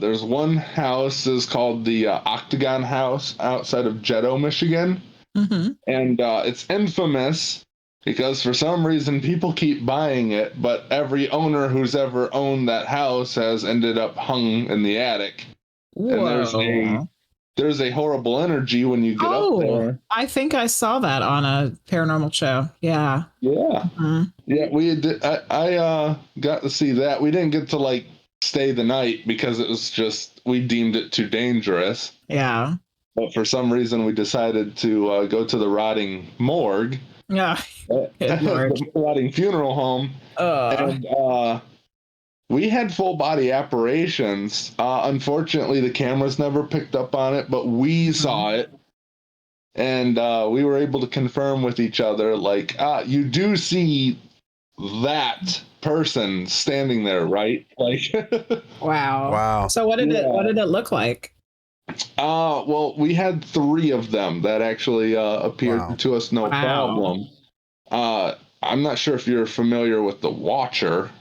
There's one house is called the Octagon House outside of Jeddo, Michigan. Mm-hmm. And it's infamous because for some reason people keep buying it, but every owner who's ever owned that house has ended up hung in the attic. Whoa. And there's a horrible energy when you get up there. I think I saw that on a paranormal show. Yeah. Yeah. Mm-hmm. Yeah, we did. I got to see that. We didn't get to like stay the night because it was just we deemed it too dangerous. Yeah. But for some reason, we decided to go to the rotting morgue. Yeah. The rotting funeral home. And we had full body apparitions. Unfortunately, the cameras never picked up on it, but we saw it. And we were able to confirm with each other, like, you do see that person standing there, right? Like, wow. So what did it look like? Well, we had 3 of them that actually appeared to us, no problem. I'm not sure if you're familiar with the Watcher.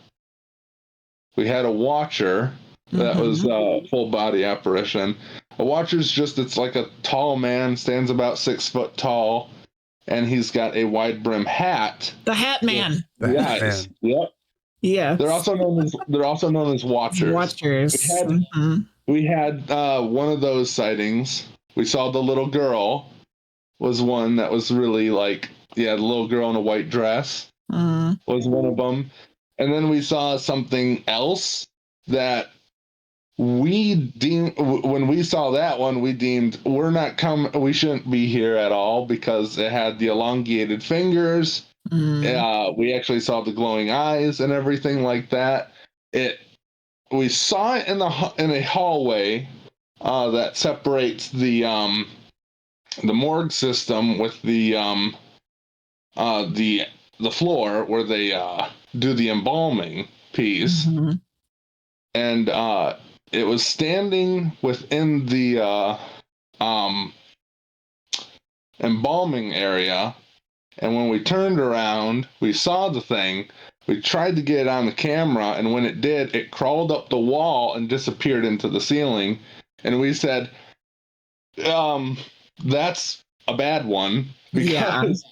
We had a Watcher that was full body apparition. A Watcher's it's like a tall man, stands about 6 foot tall, and he's got a wide brim hat. The Hat Man. Yes. Yep. Yeah. They're also known as Watchers. Watchers. We had one of those sightings. We saw the little girl was one that was really like, the little girl in a white dress was one of them. And then we saw something else that we deemed, when we saw that one, we deemed we shouldn't be here at all because it had the elongated fingers. We actually saw the glowing eyes and everything like that. We saw it in a hallway that separates the morgue system with the floor where they do the embalming piece, and it was standing within the embalming area. And when we turned around, we saw the thing. We tried to get it on the camera, and when it did, it crawled up the wall and disappeared into the ceiling. And we said, that's a bad one, because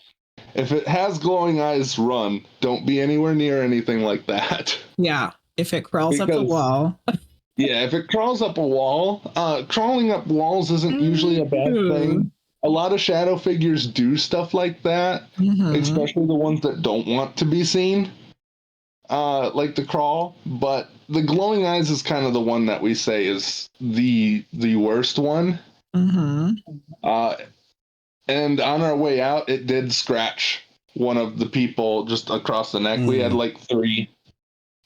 if it has glowing eyes, run. Don't be anywhere near anything like that. Yeah, if it crawls up the wall. Yeah, if it crawls up a wall, crawling up walls isn't usually a bad thing. A lot of shadow figures do stuff like that, especially the ones that don't want to be seen, like the crawl. But the glowing eyes is kind of the one that we say is the worst one. And on our way out, it did scratch one of the people just across the neck. We had like 3.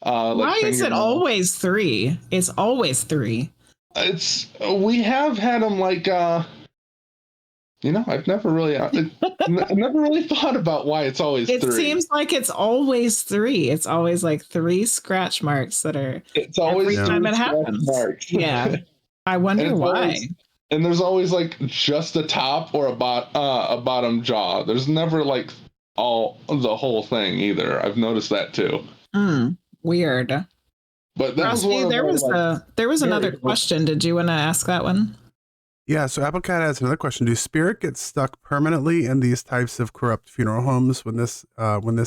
Why is it always 3? It's always 3. We have had them like I've never really thought about why it's always 3. It seems like it's always 3. It's always like 3 scratch marks that are. It's always every time it happens. Marks. Yeah, I wonder why. And there's always like just a top or a bottom jaw. There's never like the whole thing either. I've noticed that too. Weird. But that Rusty, there was another question. Did you want to ask that one? Yeah, so Applecat has another question. Do spirit get stuck permanently in these types of corrupt funeral homes when this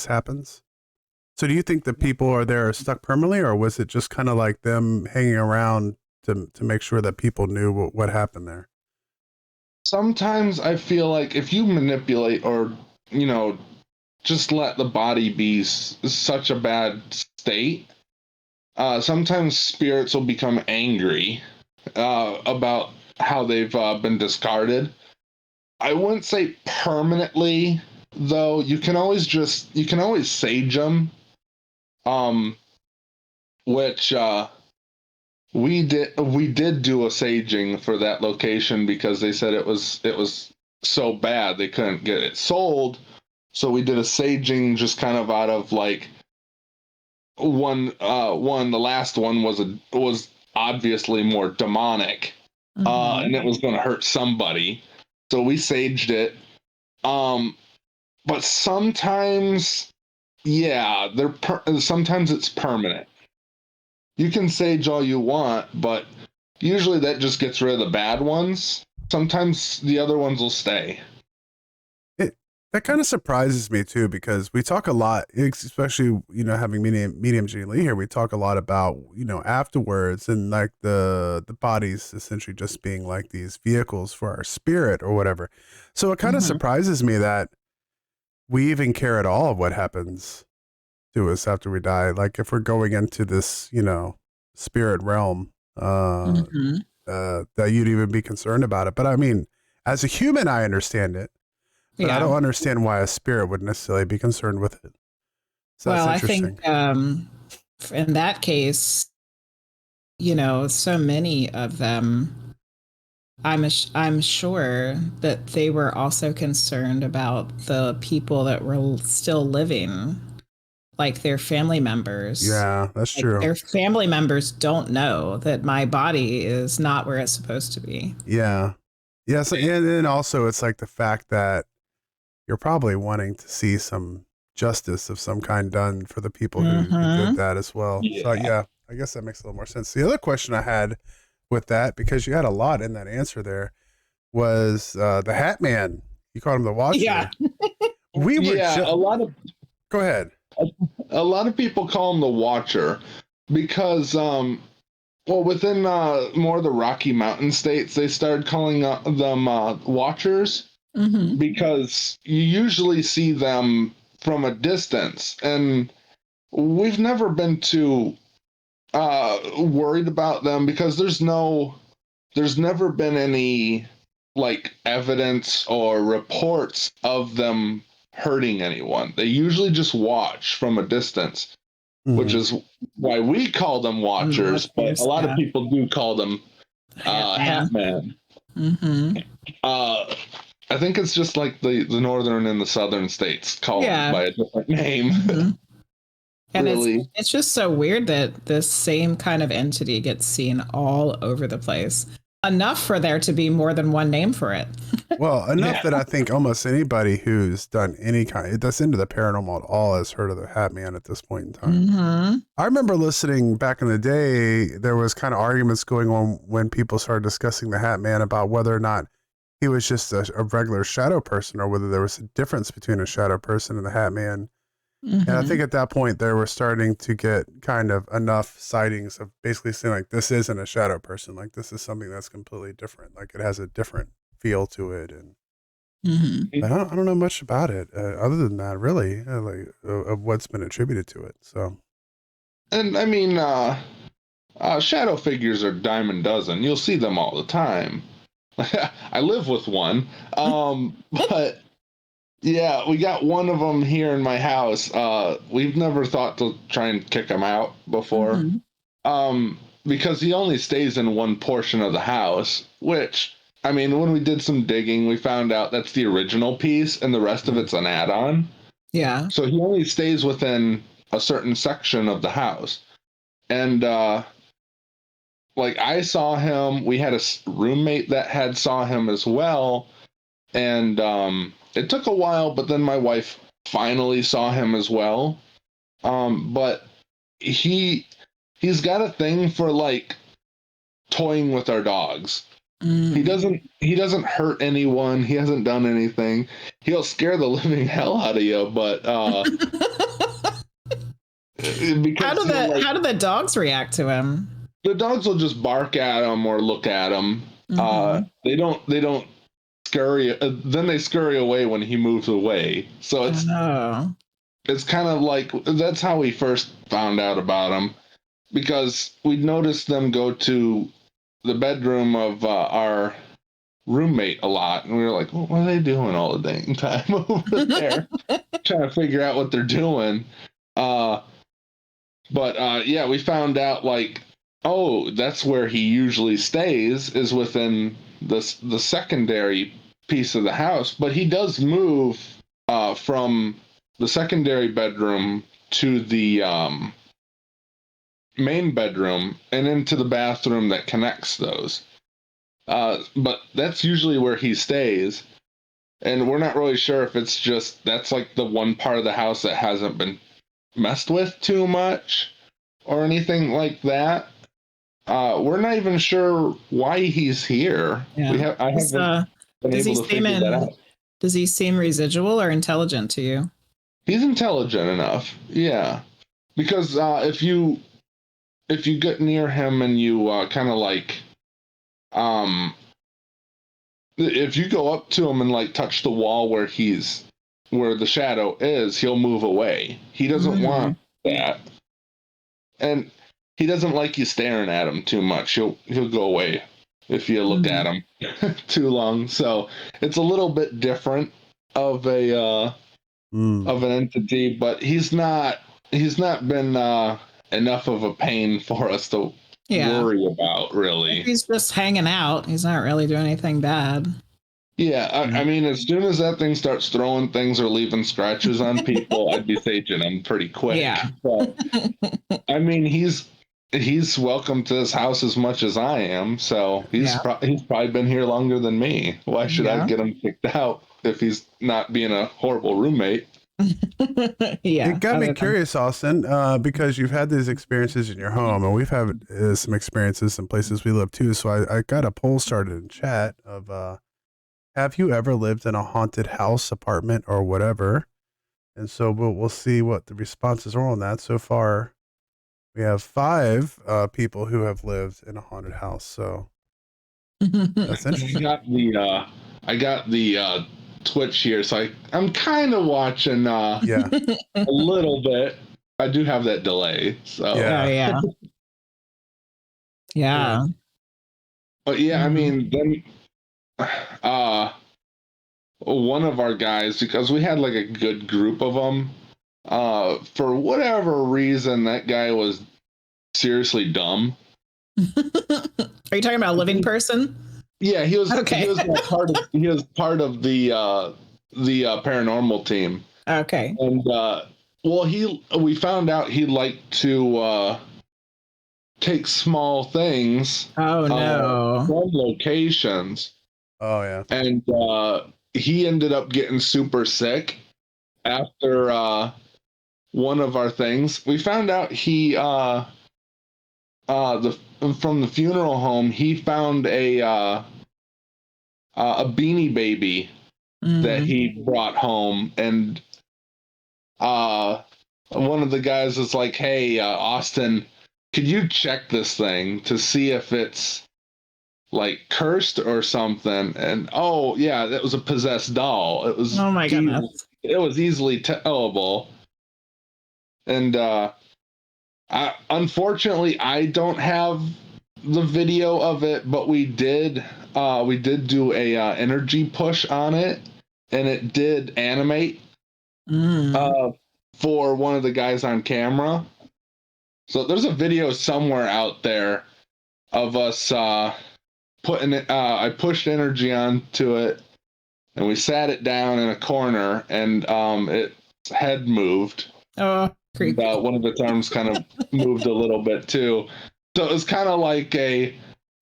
happens? So do you think the people are stuck permanently, or was it just kind of like them hanging around to make sure that people knew what happened there? Sometimes I feel like if you manipulate or, just let the body be such a bad state, sometimes spirits will become angry about how they've been discarded. I wouldn't say permanently, though. You can always sage them, which we did do a saging for that location because they said it was so bad they couldn't get it sold. So we did a saging just kind of out of like the last one was obviously more demonic. And it was going to hurt somebody, so we saged it. But sometimes, sometimes it's permanent. you can sage all you want, but usually that just gets rid of the bad ones. Sometimes the other ones will stay. That kind of surprises me too, because we talk a lot, especially, having medium Gene Lee here, we talk a lot about, afterwards, and like the bodies essentially just being like these vehicles for our spirit or whatever. So it kind of surprises me that we even care at all of what happens to us after we die. Like if we're going into this, spirit realm, that you'd even be concerned about it. But I mean, as a human, I understand it. But I don't understand why a spirit would necessarily be concerned with it. So well, I think in that case, so many of them, I'm sure that they were also concerned about the people that were still living, like their family members. Yeah, that's true. Their family members don't know that my body is not where it's supposed to be. Yeah. Yes, and then also it's like the fact that you're probably wanting to see some justice of some kind done for the people who did that as well. Yeah. So yeah, I guess that makes a little more sense. The other question I had with that, because you had a lot in that answer there, was the Hat Man. You called him the Watcher. Yeah. We were a lot of. Go ahead. A lot of people call him the Watcher because, within more of the Rocky Mountain states, they started calling them Watchers. Because you usually see them from a distance, and we've never been too worried about them because there's never been any like evidence or reports of them hurting anyone. They usually just watch from a distance, which is why we call them Watchers, but a lot of people do call them Hat Man. I think it's just like the northern and the southern states call them by a different name. And really. it's just so weird that this same kind of entity gets seen all over the place. Enough for there to be more than one name for it. Well, enough that I think almost anybody who's done any kind, that's into the paranormal at all, has heard of the Hat Man at this point in time. I remember listening back in the day, there was kind of arguments going on when people started discussing the Hat Man about whether or not he was just a regular shadow person or whether there was a difference between a shadow person and the Hat Man. And I think at that point they were starting to get kind of enough sightings of basically saying like, this isn't a shadow person. Like this is something that's completely different. Like it has a different feel to it. And I don't know much about it other than that, really, of what's been attributed to it. So, and I mean, shadow figures are dime a dozen. You'll see them all the time. I live with one, but yeah, we got one of them here in my house. We've never thought to try and kick him out before, because he only stays in one portion of the house, which, I mean, when we did some digging, we found out that's the original piece and the rest of it's an add-on. Yeah. So he only stays within a certain section of the house. And, like, I saw him, we had a roommate that saw him as well, and it took a while, but then my wife finally saw him as well. But he's got a thing for, like, toying with our dogs. He doesn't hurt anyone. He hasn't done anything. He'll scare the living hell out of you, but how do the dogs react to him? The dogs will just bark at him or look at him. They don't scurry. Then they scurry away when he moves away. So it's kind of like, that's how we first found out about him, because we noticed them go to the bedroom of our roommate a lot, and we were like, what are they doing all the dang time over there? Trying to figure out what they're doing. But we found out, like, oh, that's where he usually stays, is within the secondary piece of the house. But he does move from the secondary bedroom to the main bedroom and into the bathroom that connects those. But that's usually where he stays. And we're not really sure if it's just that's like the one part of the house that hasn't been messed with too much, or anything like that. We're not even sure why he's here. Yeah. I haven't been able to figure that out. Does he seem residual or intelligent to you? He's intelligent enough, yeah. Because if you get near him and you kind of like, if you go up to him and like touch the wall where the shadow is, he'll move away. He doesn't want that, and he doesn't like you staring at him too much. He'll go away if you look at him too long. So it's a little bit different of an entity, but he's not been enough of a pain for us to worry about, really. If he's just hanging out. He's not really doing anything bad. Yeah, I mean, as soon as that thing starts throwing things or leaving scratches on people, I'd be saging him pretty quick. Yeah. But, I mean, he's welcome to this house as much as I am, so he's probably been here longer than me. Why should I get him kicked out if he's not being a horrible roommate? It got me curious, Austin, because you've had these experiences in your home, and we've had some experiences in places we live too. So I got a poll started in chat of have you ever lived in a haunted house, apartment, or whatever? And so we'll see what the responses are on that. So far, we have 5 people who have lived in a haunted house. So that's interesting. I got the Twitch here, so I'm kind of watching a little bit. I do have that delay, so yeah. But yeah, I mean, then one of our guys, because we had like a good group of them, for whatever reason, that guy was seriously dumb. Are you talking about a living person? Yeah, he was. Okay. He was part of the paranormal team. Okay. And we found out he liked to take small things. Oh no. From locations. Oh yeah. And he ended up getting super sick after one of our things. We found out he from the funeral home, he found a Beanie Baby that he brought home, and one of the guys was like, "Hey, Austin, could you check this thing to see if it's like cursed or something?" And oh yeah, that was a possessed doll. It was, oh my goodness, it was easily tellable. And unfortunately, I don't have the video of it, but we did do a energy push on it, and it did animate for one of the guys on camera. So there's a video somewhere out there of us putting it. I pushed energy onto it, and we sat it down in a corner, and its head moved. Oh, creepy. One of its arms kind of moved a little bit too. So it was kind of like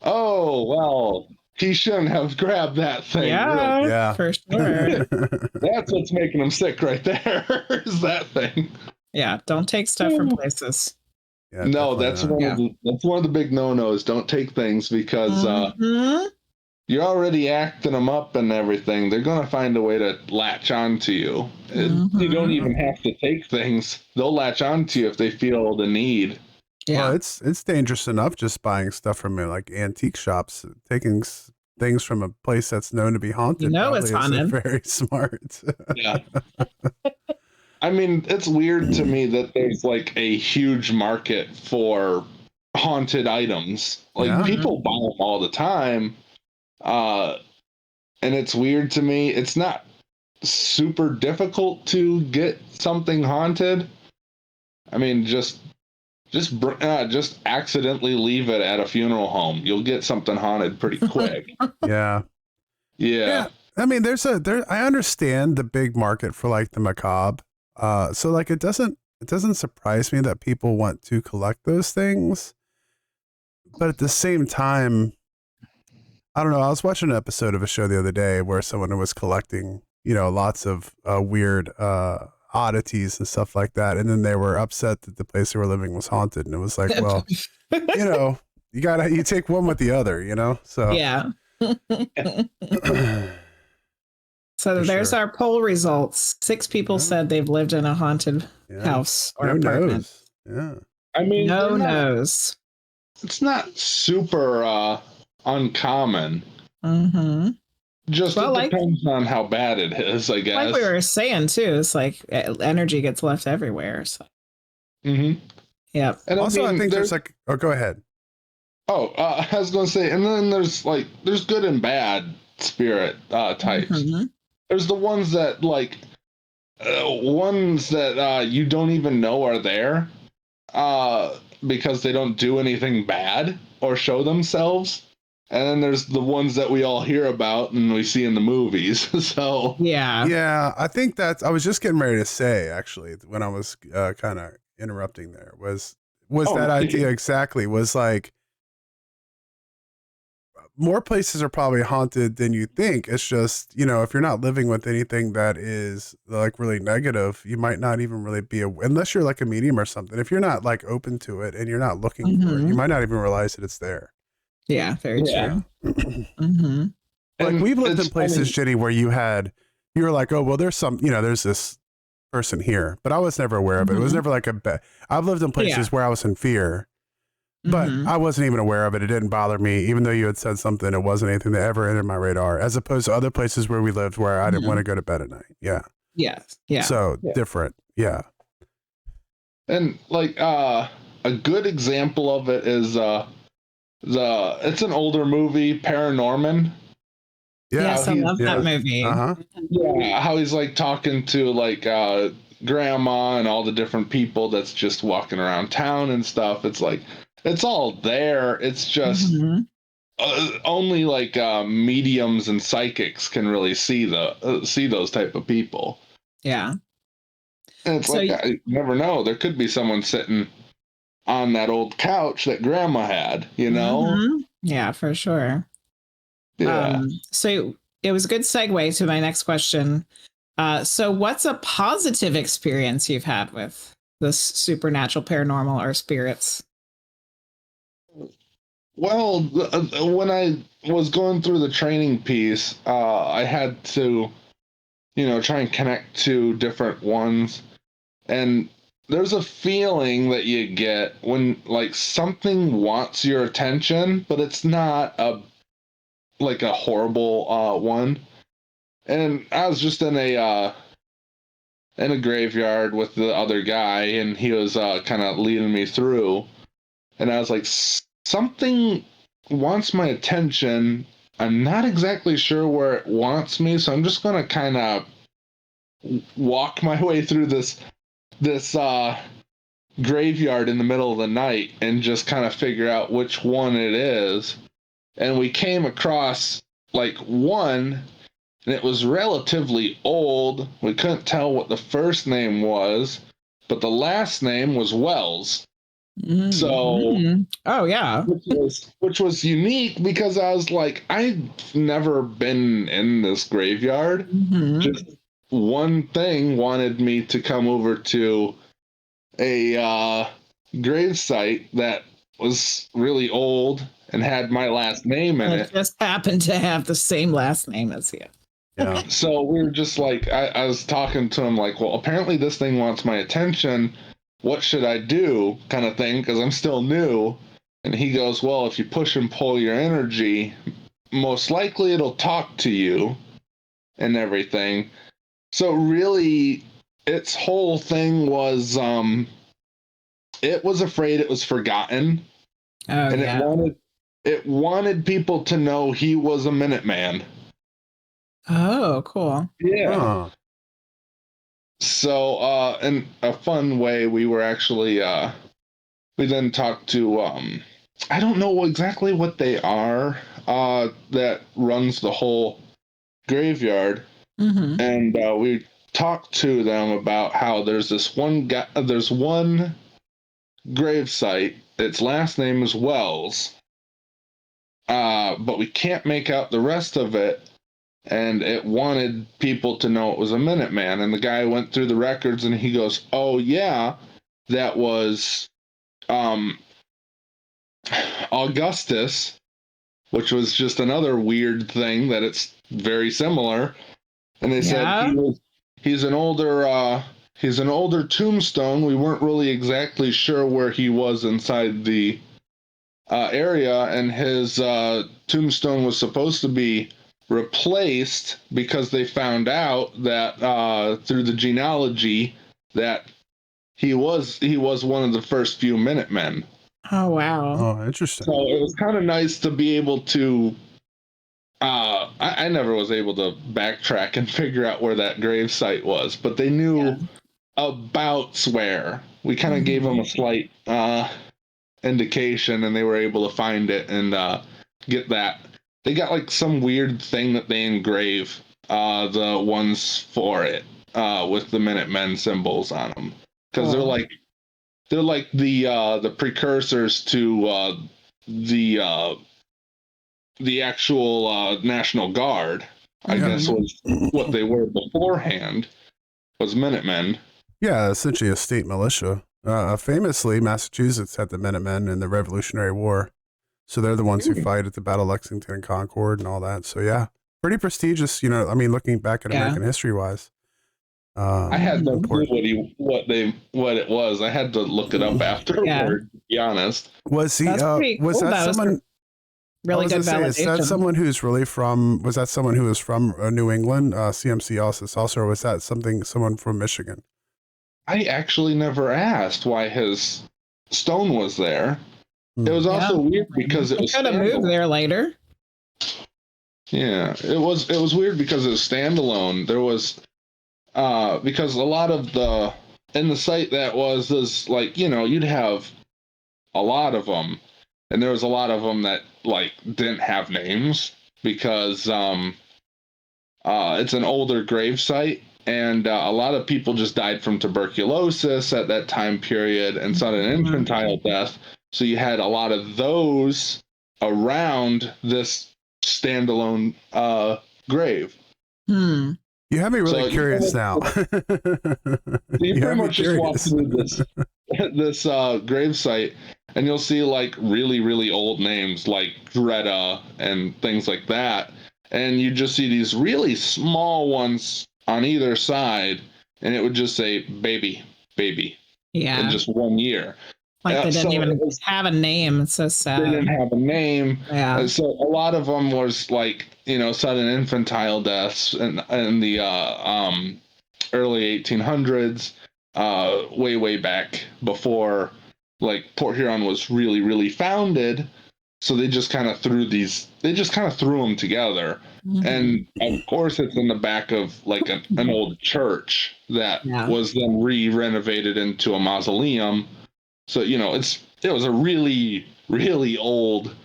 oh, well, he shouldn't have grabbed that thing. Yeah, really. Yeah. For sure. That's what's making him sick right there, is that thing. Yeah, don't take stuff from places. Yeah, no, that's one of the big no-nos. Don't take things, because you're already acting them up and everything. They're going to find a way to latch on to you. You don't even have to take things. They'll latch on to you if they feel the need. Yeah, well, it's dangerous enough just buying stuff from like antique shops. Taking things from a place that's known to be haunted. It's haunted. Very smart. Yeah. I mean, it's weird to me that there's like a huge market for haunted items. Like people buy them all the time. And it's weird to me. It's not super difficult to get something haunted. I mean, just accidentally leave it at a funeral home. You'll get something haunted pretty quick. Yeah. I mean, I understand the big market for like the macabre. So like it doesn't surprise me that people want to collect those things. But at the same time, I don't know. I was watching an episode of a show the other day where someone was collecting, lots of weird oddities and stuff like that. And then they were upset that the place they were living was haunted. And it was like, well, you take one with the other, so. Yeah. So there's our poll results. 6 people said they've lived in a haunted house or apartment. Yeah. I mean, no knows. It's not super uncommon. Mm-hmm. Just it depends on how bad it is, I guess. Like we were saying too, it's like energy gets left everywhere. So. Mm-hmm. Yeah. And also, I think there's like, oh, go ahead. Oh, I was going to say, and then there's good and bad spirit types. Mm-hmm. There's the ones that you don't even know are there because they don't do anything bad or show themselves. And then there's the ones that we all hear about and we see in the movies. So yeah, I think I was just getting ready to say, actually, when I was kind of interrupting there, was that idea exactly, was like, more places are probably haunted than you think. It's just, if you're not living with anything that is like really negative, you might not even really be unless you're like a medium or something. If you're not like open to it and you're not looking for it, you might not even realize that it's there. Yeah, very true. Mm-hmm. Like we've lived in places, Jenny, where you were like, oh, well, there's there's this person here, but I was never aware of it. It was never like I've lived in places where I was in fear, but I wasn't even aware of it. It didn't bother me, even though you had said something. It wasn't anything that ever entered my radar, as opposed to other places where we lived where I didn't want to go to bed at night. Yeah. Yes. Yeah. So different. Yeah. And like a good example of it is it's an older movie, Paranormal. Yes, I love that movie. Uh-huh. Yeah, how he's like talking to like grandma and all the different people that's just walking around town and stuff. It's like it's all there. It's just only like mediums and psychics can really see those type of people. Yeah. And it's I never know. There could be someone sitting on that old couch that grandma had, Yeah, for sure. Yeah. So it was a good segue to my next question. So what's a positive experience you've had with this supernatural, paranormal, or spirits? Well, when I was going through the training piece, I had to, try and connect to different ones. And there's a feeling that you get when like something wants your attention, but it's not a horrible one. And I was just in a graveyard with the other guy, and he was kind of leading me through. And I was like, something wants my attention. I'm not exactly sure where it wants me, so I'm just gonna kind of walk my way through this graveyard in the middle of the night and just kind of figure out which one it is. And we came across like one, and it was relatively old. We couldn't tell what the first name was, but the last name was Wells. So, oh yeah, which was unique because I was like, I've never been in this graveyard. Just one thing wanted me to come over to a grave site that was really old and had my last name in it. Just happened to have the same last name as you. Yeah. So we were just like, I was talking to him like, well, apparently this thing wants my attention. What should I do? Kind of thing, because I'm still new. And he goes, well, if you push and pull your energy, most likely it'll talk to you and everything. So really, its whole thing was, it was afraid it was forgotten. Oh, and yeah. it wanted people to know he was a Minuteman. Oh, cool. Yeah. Huh. So, in a fun way, we were actually, we then talked to, I don't know exactly what they are, that runs the whole graveyard. And we talked to them about how there's this one guy, there's one grave site, its last name is Wells, but we can't make out the rest of it. and it wanted people to know it was a Minuteman. And the guy went through the records and he goes, "Oh yeah, that was Augustus," which was just another weird thing that it's very similar. And they said he's an older tombstone. We weren't really exactly sure where he was inside the area, and his tombstone was supposed to be replaced because they found out that through the genealogy that he was one of the first few Minutemen. Oh wow! Oh, interesting. So it was kind of nice to be able to. I never was able to backtrack and figure out where that grave site was, but they knew about where. We kind of gave them a slight indication, and they were able to find it and get that. They got like some weird thing that they engrave the ones for it with the Minutemen symbols on them, because they're like the precursors to the actual National Guard, I guess, was what they were beforehand, was Minutemen. Yeah, essentially a state militia. Famously, Massachusetts had the Minutemen in the Revolutionary War. So they're the ones who fight at the Battle of Lexington and Concord and all that. So yeah, pretty prestigious, I mean, looking back at American history wise. I had no clue what it was. I had to look it up afterward, to be honest. Was he, was cool. that someone... Really good validation. Is that someone who's really from? Was that someone who was from New England, CMC also, or was that someone from Michigan? I actually never asked why his stone was there. It was also weird because it was. Could have moved there later. Yeah, it was weird because it was standalone. There was, because a lot of in the site that was like, you'd have a lot of them. And there was a lot of them that like didn't have names because it's an older grave site, and a lot of people just died from tuberculosis at that time period and sudden infantile death. So you had a lot of those around this standalone grave. You have me really curious now. You pretty much just walk through this grave site, and you'll see like really, really old names like Greta and things like that. And you just see these really small ones on either side, and it would just say baby. Yeah. In just 1 year. Like they didn't even have a name. It's so sad. They didn't have a name. Yeah. And so a lot of them was like, sudden infantile deaths in the early 1800s, way back before like Port Huron was really, really founded. So they just kind of threw them together. And of course it's in the back of like an old church that was then re-renovated into a mausoleum. So, it was a really, really old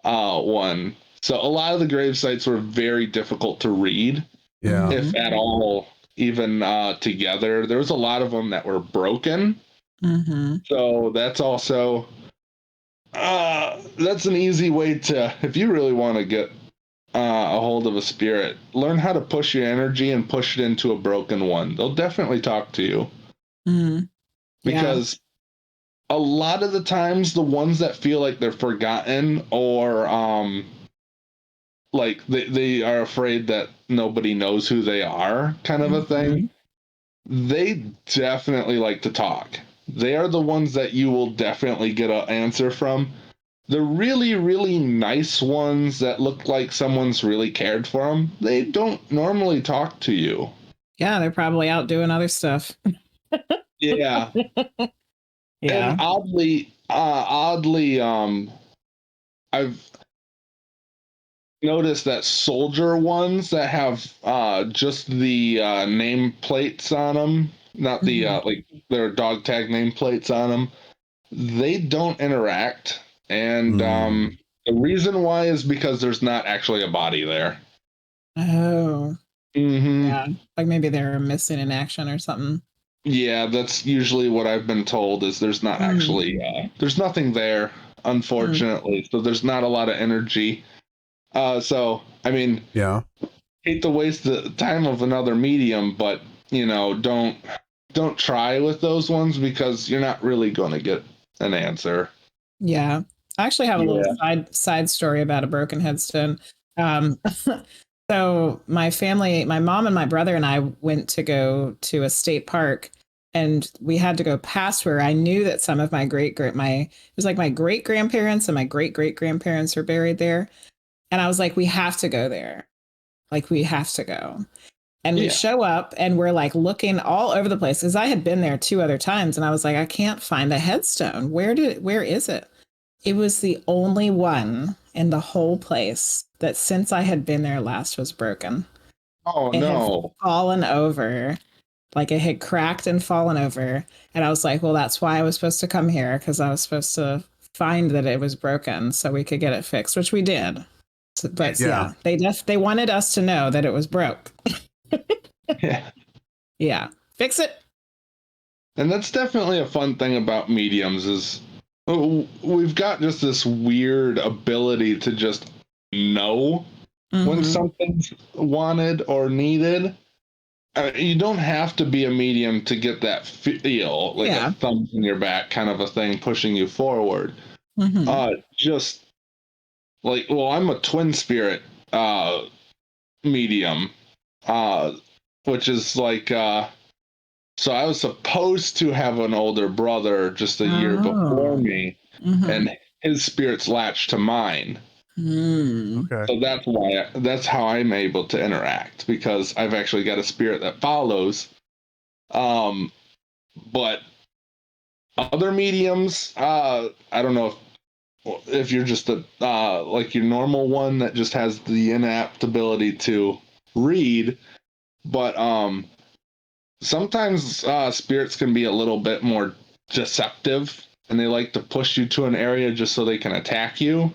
one. So a lot of the grave sites were very difficult to read, if at all, even together. There was a lot of them that were broken. So that's also, that's an easy way to, if you really want to get a hold of a spirit, learn how to push your energy and push it into a broken one. They'll definitely talk to you. Because a lot of the times the ones that feel like they're forgotten or like they are afraid that nobody knows who they are, kind of a thing, they definitely like to talk. They are the ones that you will definitely get an answer from. The really, really nice ones that look like someone's really cared for them, they don't normally talk to you. Yeah, they're probably out doing other stuff. Yeah. Yeah. And oddly, I've noticed that soldier ones that have just the name plates on them, not the like their dog tag nameplates on them, they don't interact. And the reason why is because there's not actually a body there. Oh. Yeah. Like maybe they're missing in action or something. Yeah, that's usually what I've been told, is there's not actually, there's nothing there, unfortunately. So there's not a lot of energy. So, I mean, hate to waste the time of another medium, but don't try with those ones because you're not really going to get an answer. Yeah. I actually have a little side story about a broken headstone. So my family, my mom and my brother and I went to go to a state park, and we had to go past where I knew that some of my it was like my great grandparents and my great great grandparents were buried there. And I was like, we have to go there. Like, we have to go. And we show up and we're like looking all over the place, because I had been there 2 other times and I was like, I can't find the headstone. Where is it? It was the only one in the whole place that since I had been there last was broken. Oh, it no. had fallen over. Like, it had cracked and fallen over. And I was like, well, that's why I was supposed to come here, because I was supposed to find that it was broken so we could get it fixed, which we did. But they wanted us to know that it was broke. Yeah. Fix it. And that's definitely a fun thing about mediums is we've got just this weird ability to just know when something's wanted or needed. You don't have to be a medium to get that feel, like a thumb in your back kind of a thing pushing you forward. Just like, well, I'm a twin spirit medium, which is like, so I was supposed to have an older brother just a year before me, and his spirits latched to mine. Okay. So that's how I'm able to interact, because I've actually got a spirit that follows. But other mediums, I don't know if you're just a like your normal one that just has the inapt ability to read, but sometimes spirits can be a little bit more deceptive, and they like to push you to an area just so they can attack you.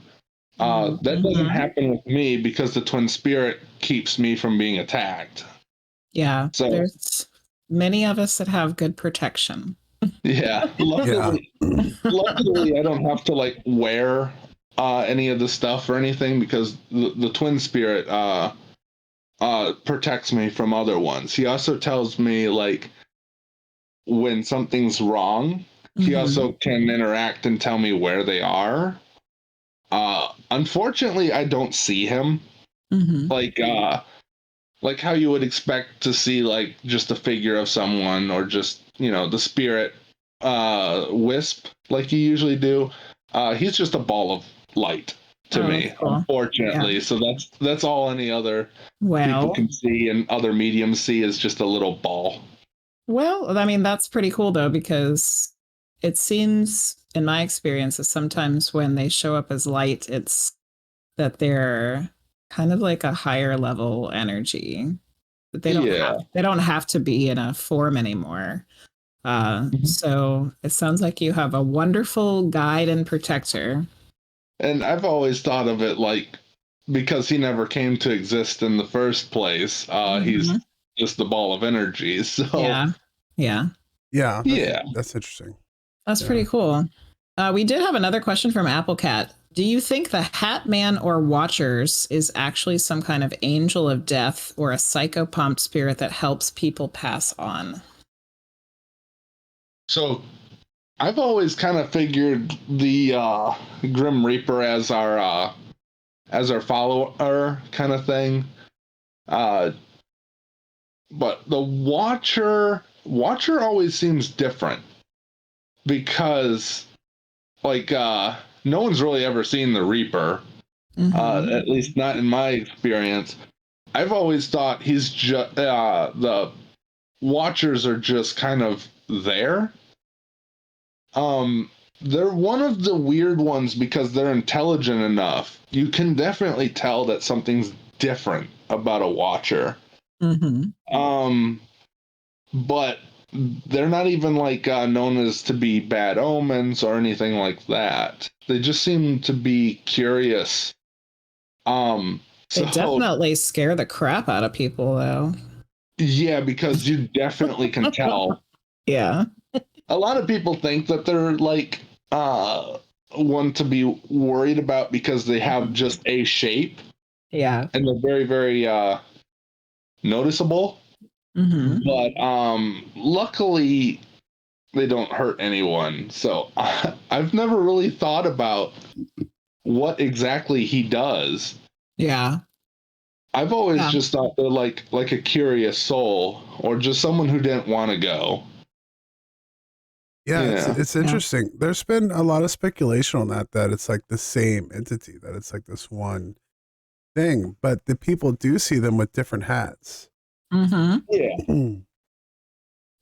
That doesn't happen with me because the twin spirit keeps me from being attacked. Yeah, so there's many of us that have good protection. Yeah, luckily I don't have to like wear any of the stuff or anything, because the twin spirit protects me from other ones. He also tells me like when something's wrong. He also can interact and tell me where they are. Unfortunately, I don't see him. Like how you would expect to see like just a figure of someone, or just, the spirit wisp like you usually do. He's just a ball of light to me, cool. Unfortunately. Yeah. So that's all any other people can see and other mediums see is just a little ball. Well, I mean, that's pretty cool though, because it seems in my experience that sometimes when they show up as light, it's that they're kind of like a higher level energy. But they don't have to be in a form anymore. So it sounds like you have a wonderful guide and protector. And I've always thought of it like, because he never came to exist in the first place, he's just the ball of energy. So That's interesting. That's pretty cool. We did have another question from Applecat. Do you think the Hat Man or Watchers is actually some kind of angel of death or a psychopomp spirit that helps people pass on? So I've always kind of figured the Grim Reaper as our follower kind of thing. But the Watcher always seems different, because like no one's really ever seen the Reaper, at least not in my experience. I've always thought he's just the Watchers are just kind of there. They're one of the weird ones because they're intelligent enough. You can definitely tell that something's different about a Watcher. But they're not even like known as to be bad omens or anything like that. They just seem to be curious. They definitely scare the crap out of people, though. Yeah, because you definitely can tell. Yeah. A lot of people think that they're like one to be worried about because they have just a shape. Yeah. And they're very, very noticeable. Mm-hmm. But luckily they don't hurt anyone. So I've never really thought about what exactly he does. Yeah. I've always just thought they're like a curious soul or just someone who didn't want to go. Yeah, it's interesting. There's been a lot of speculation on that it's like the same entity, that it's like this one thing, but the people do see them with different hats. Mm-hmm. Yeah.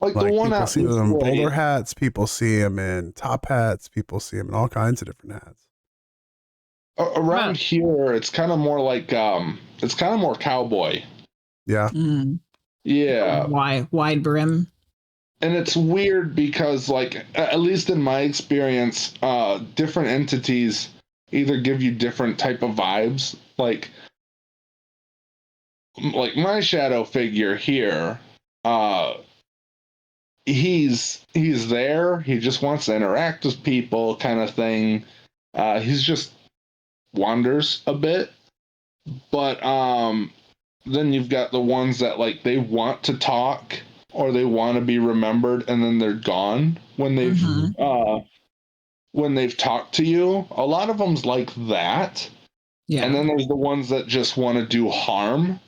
Like the one people out see them in way. bowler hats, people see them in top hats, people see them in all kinds of different hats. Around here, it's kind of more like it's kind of more cowboy. Yeah. Mm. Yeah. Wide brim. And it's weird because, like, at least in my experience, different entities either give you different type of vibes. Like my shadow figure here, he's there. He just wants to interact with people, kind of thing. He's just wanders a bit, but then you've got the ones that like they want to talk or they want to be remembered, and then they're gone when they've talked to you. A lot of them's like that. Yeah. And then there's the ones that just want to do harm.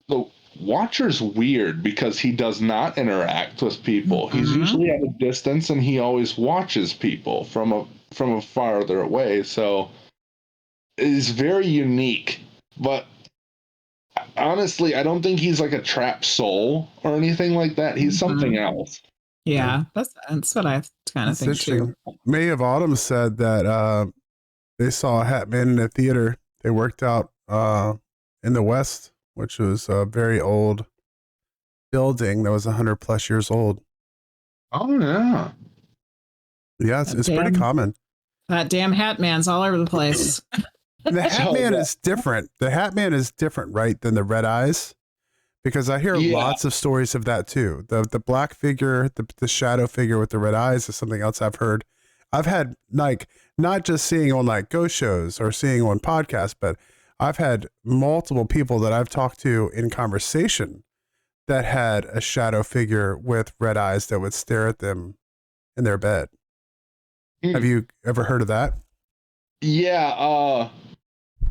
The Watcher's weird because he does not interact with people. He's usually at a distance and he always watches people from a farther away. So it's very unique. But honestly, I don't think he's like a trapped soul or anything like that. He's something else. Yeah, that's what I kind of think too. May of Autumn said that they saw a hat man in a theater. They worked out in the West, which was a very old building that was 100+ years old. Oh yeah. Yeah, it's pretty common. That damn hat man's all over the place. The hat man is different. The hat man is different, right, than the red eyes? Because I hear lots of stories of that too. The black figure, the shadow figure with the red eyes is something else I've heard. I've had like not just seeing on like ghost shows or seeing on podcasts, but I've had multiple people that I've talked to in conversation that had a shadow figure with red eyes that would stare at them in their bed. Have you ever heard of that? Yeah,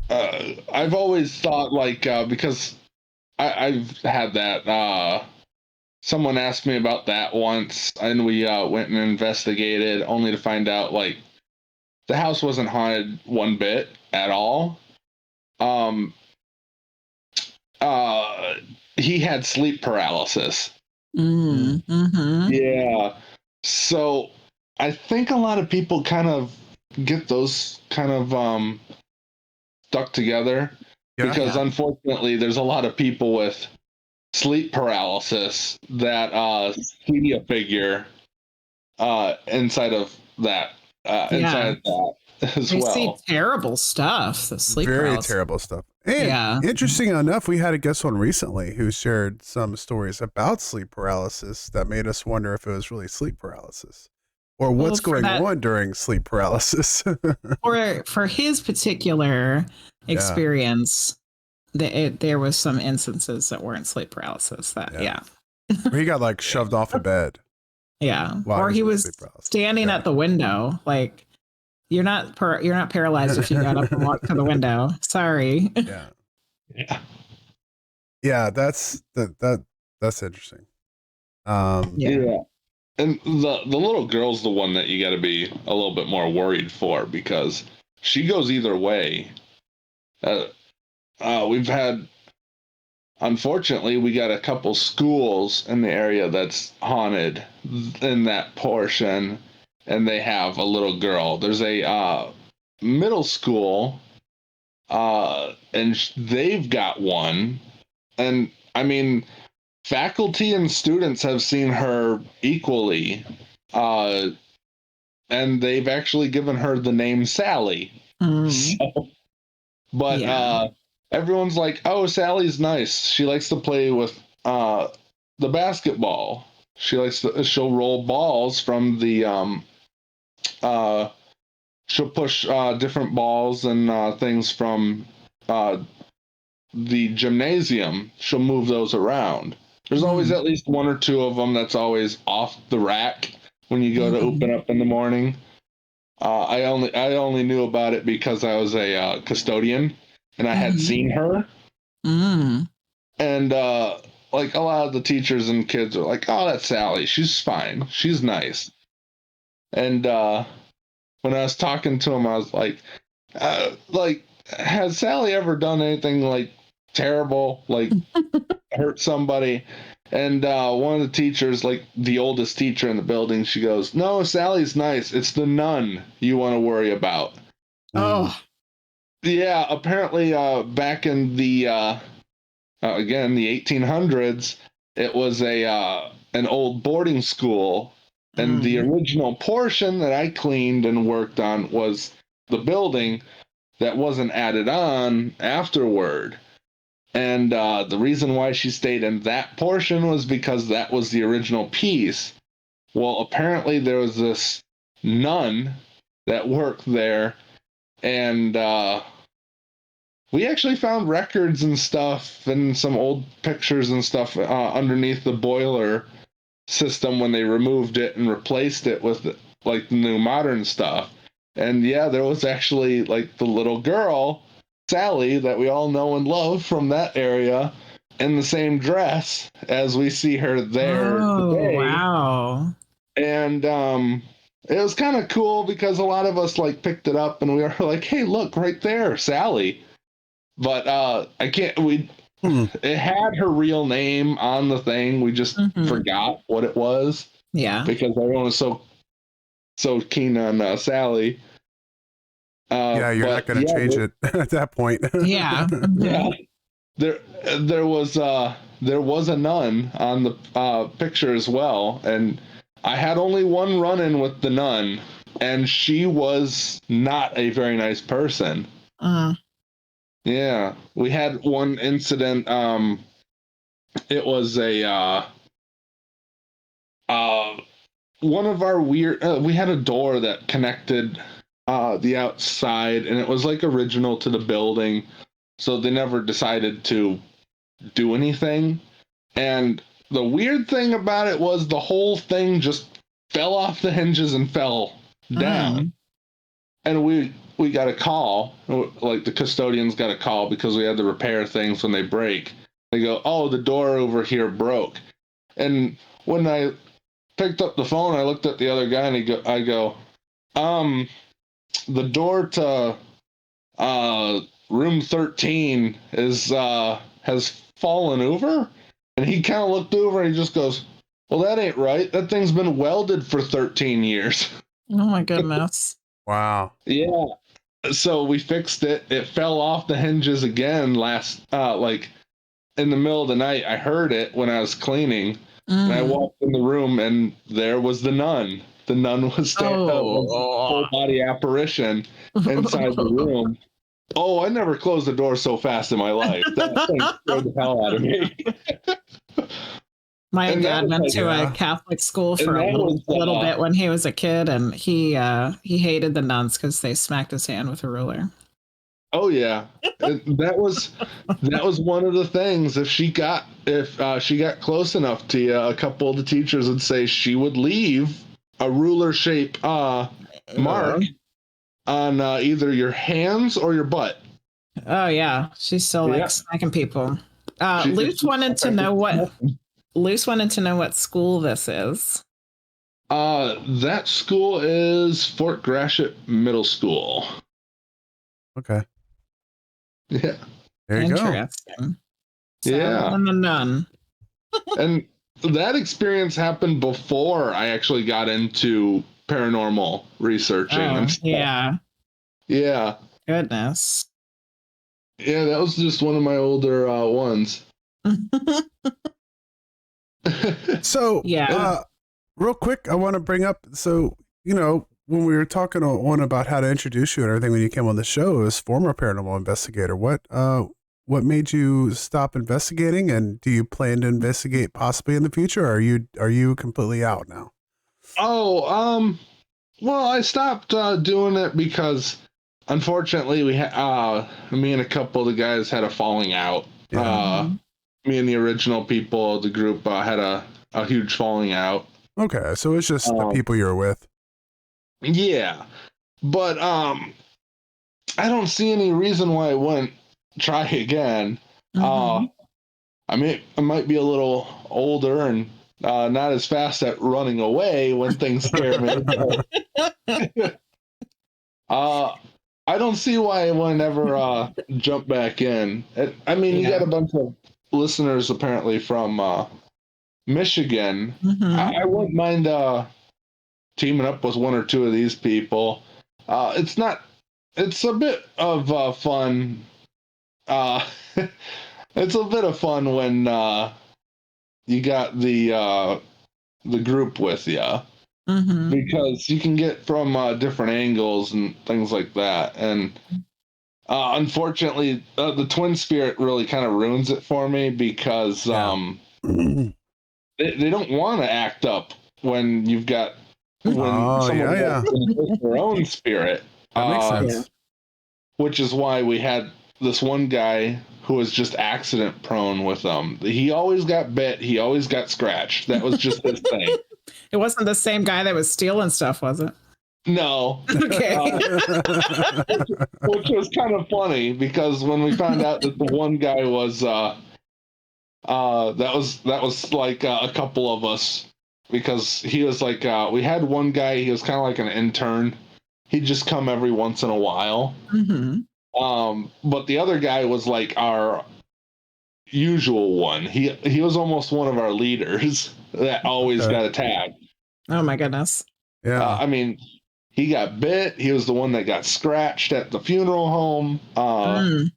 I've always thought like because I've had that. Someone asked me about that once, and we went and investigated, only to find out like the house wasn't haunted one bit at all. He had sleep paralysis. Yeah, so I think a lot of people kind of get those kind of stuck together because unfortunately there's a lot of people with sleep paralysis that see a figure inside of that inside that as they well. see terrible stuff. The sleep paralysis. Terrible stuff. And interesting enough, we had a guest on recently who shared some stories about sleep paralysis that made us wonder if it was really sleep paralysis or what's going on during sleep paralysis. Or for his particular experience, there was some instances that weren't sleep paralysis. Where he got like shoved off a bed. Yeah, or he was standing at the window. Like you're not paralyzed if you got up and walked to the window. Sorry. Yeah. That's interesting. Yeah. And the little girl's the one that you got to be a little bit more worried for because she goes either way. Unfortunately, we got a couple schools in the area that's haunted in that portion, and they have a little girl. There's a middle school, and they've got one. And I mean, faculty and students have seen her equally, and they've actually given her the name Sally. Everyone's like, "Oh, Sally's nice. She likes to play with the basketball. She'll roll balls from the she'll push different balls and things from the gymnasium, she'll move those around. There's always at least one or two of them that's always off the rack when you go to open up in the morning. I only knew about it because I was a custodian and I had seen her. And like a lot of the teachers and kids are like, "Oh, that's Sally. She's fine. She's nice." And when I was talking to him, I was like, has Sally ever done anything like terrible, like hurt somebody? And one of the teachers, like the oldest teacher in the building, she goes, "No, Sally's nice. It's the nun you want to worry about." Oh. Yeah, apparently back in the again, the 1800s, it was an old boarding school, and the original portion that I cleaned and worked on was the building that wasn't added on afterward. And the reason why she stayed in that portion was because that was the original piece. Well, apparently there was this nun that worked there, and we actually found records and stuff and some old pictures and stuff underneath the boiler system when they removed it and replaced it with like the new modern stuff. And yeah, there was actually like the little girl, Sally, that we all know and love from that area, in the same dress as we see her there today. Wow. And it was kind of cool because a lot of us like picked it up and we were like, "Hey, look right there, Sally." But I can't. It had her real name on the thing. We just forgot what it was. Yeah, because everyone was so keen on Sally. Yeah, you're not going to change it at that point. Yeah. Yeah. There was a nun on the picture as well, and I had only one run-in with the nun, and she was not a very nice person. Yeah, we had one incident. It was one of our weird. We had a door that connected the outside, and it was like original to the building, so they never decided to do anything. And the weird thing about it was the whole thing just fell off the hinges and fell down. And we got a call, like the custodians got a call because we had to repair things when they break. They go, "Oh, the door over here broke." And when I picked up the phone, I looked at the other guy and I go, the door to room 13 has fallen over. And he kind of looked over and he just goes, "Well, that ain't right. That thing's been welded for 13 years. Oh my goodness. Wow. Yeah. So we fixed it. It fell off the hinges again like in the middle of the night. I heard it when I was cleaning. And I walked in the room and there was the nun. The nun was standing up, full body apparition inside the room. Oh, I never closed the door so fast in my life. That thing scared the hell out of me. My dad went to a Catholic school for a little bit when he was a kid, and he hated the nuns because they smacked his hand with a ruler. Oh yeah, that was one of the things. If she got close enough to you, a couple of the teachers would say she would leave a ruler-shaped mark on either your hands or your butt. Oh yeah, she's still like smacking people. Luce wanted to know what school this is. That school is Fort Gratiot Middle School. Okay. Yeah. There you go. Interesting. So, yeah. I'm a nun. And that experience happened before I actually got into paranormal researching. And stuff. Yeah. Yeah. Goodness. Yeah, that was just one of my older ones. So, real quick, I want to bring up, so, when we were talking on about how to introduce you and everything when you came on the show, as former paranormal investigator, what made you stop investigating, and do you plan to investigate possibly in the future, or are you completely out now? Oh, well, I stopped doing it because unfortunately, me and a couple of the guys had a falling out. Yeah. Me and the original people of the group had a huge falling out. Okay, so it's just the people you're with. Yeah, but I don't see any reason why I wouldn't try again. I mean, I might be a little older and not as fast at running away when things scare me. I don't see why I would never jump back in. I mean, you got a bunch of listeners apparently from Michigan. I wouldn't mind teaming up with one or two of these people. It's a bit of fun. It's a bit of fun when you got the group with you, because you can get from different angles and things like that. And unfortunately, the twin spirit really kind of ruins it for me, because they don't want to act up when you've got someone has their own spirit. That makes sense. Which is why we had this one guy who was just accident prone with them. He always got bit. He always got scratched. That was just his thing. It wasn't the same guy that was stealing stuff, was it? No. Okay. Which was kind of funny, because when we found out that the one guy was that was like a couple of us, because he was like we had one guy, he was kind of like an intern. He'd just come every once in a while. But the other guy was like our usual one. He was almost one of our leaders that always got attacked. Oh my goodness. Yeah. I mean, he got bit. He was the one that got scratched at the funeral home.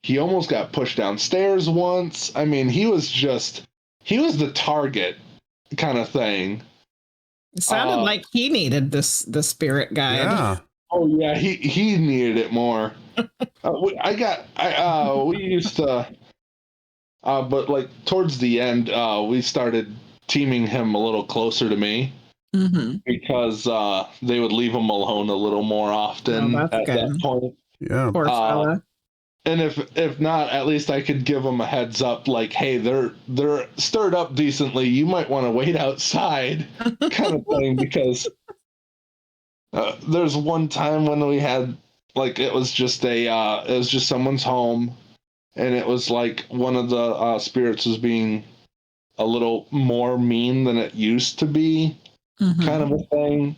He almost got pushed downstairs once. I mean, he was the target kind of thing. It sounded like he needed the spirit guide. Yeah. Oh yeah, he needed it more. We used to, but like towards the end, we started teaming him a little closer to me, because they would leave him alone a little more often at that point. Yeah. Poor fella. And if not, at least I could give them a heads up, like, hey, they're stirred up decently. You might want to wait outside, kind of thing, because there's one time when we had, like, it was just someone's home, and it was like one of the spirits was being a little more mean than it used to be, kind of a thing.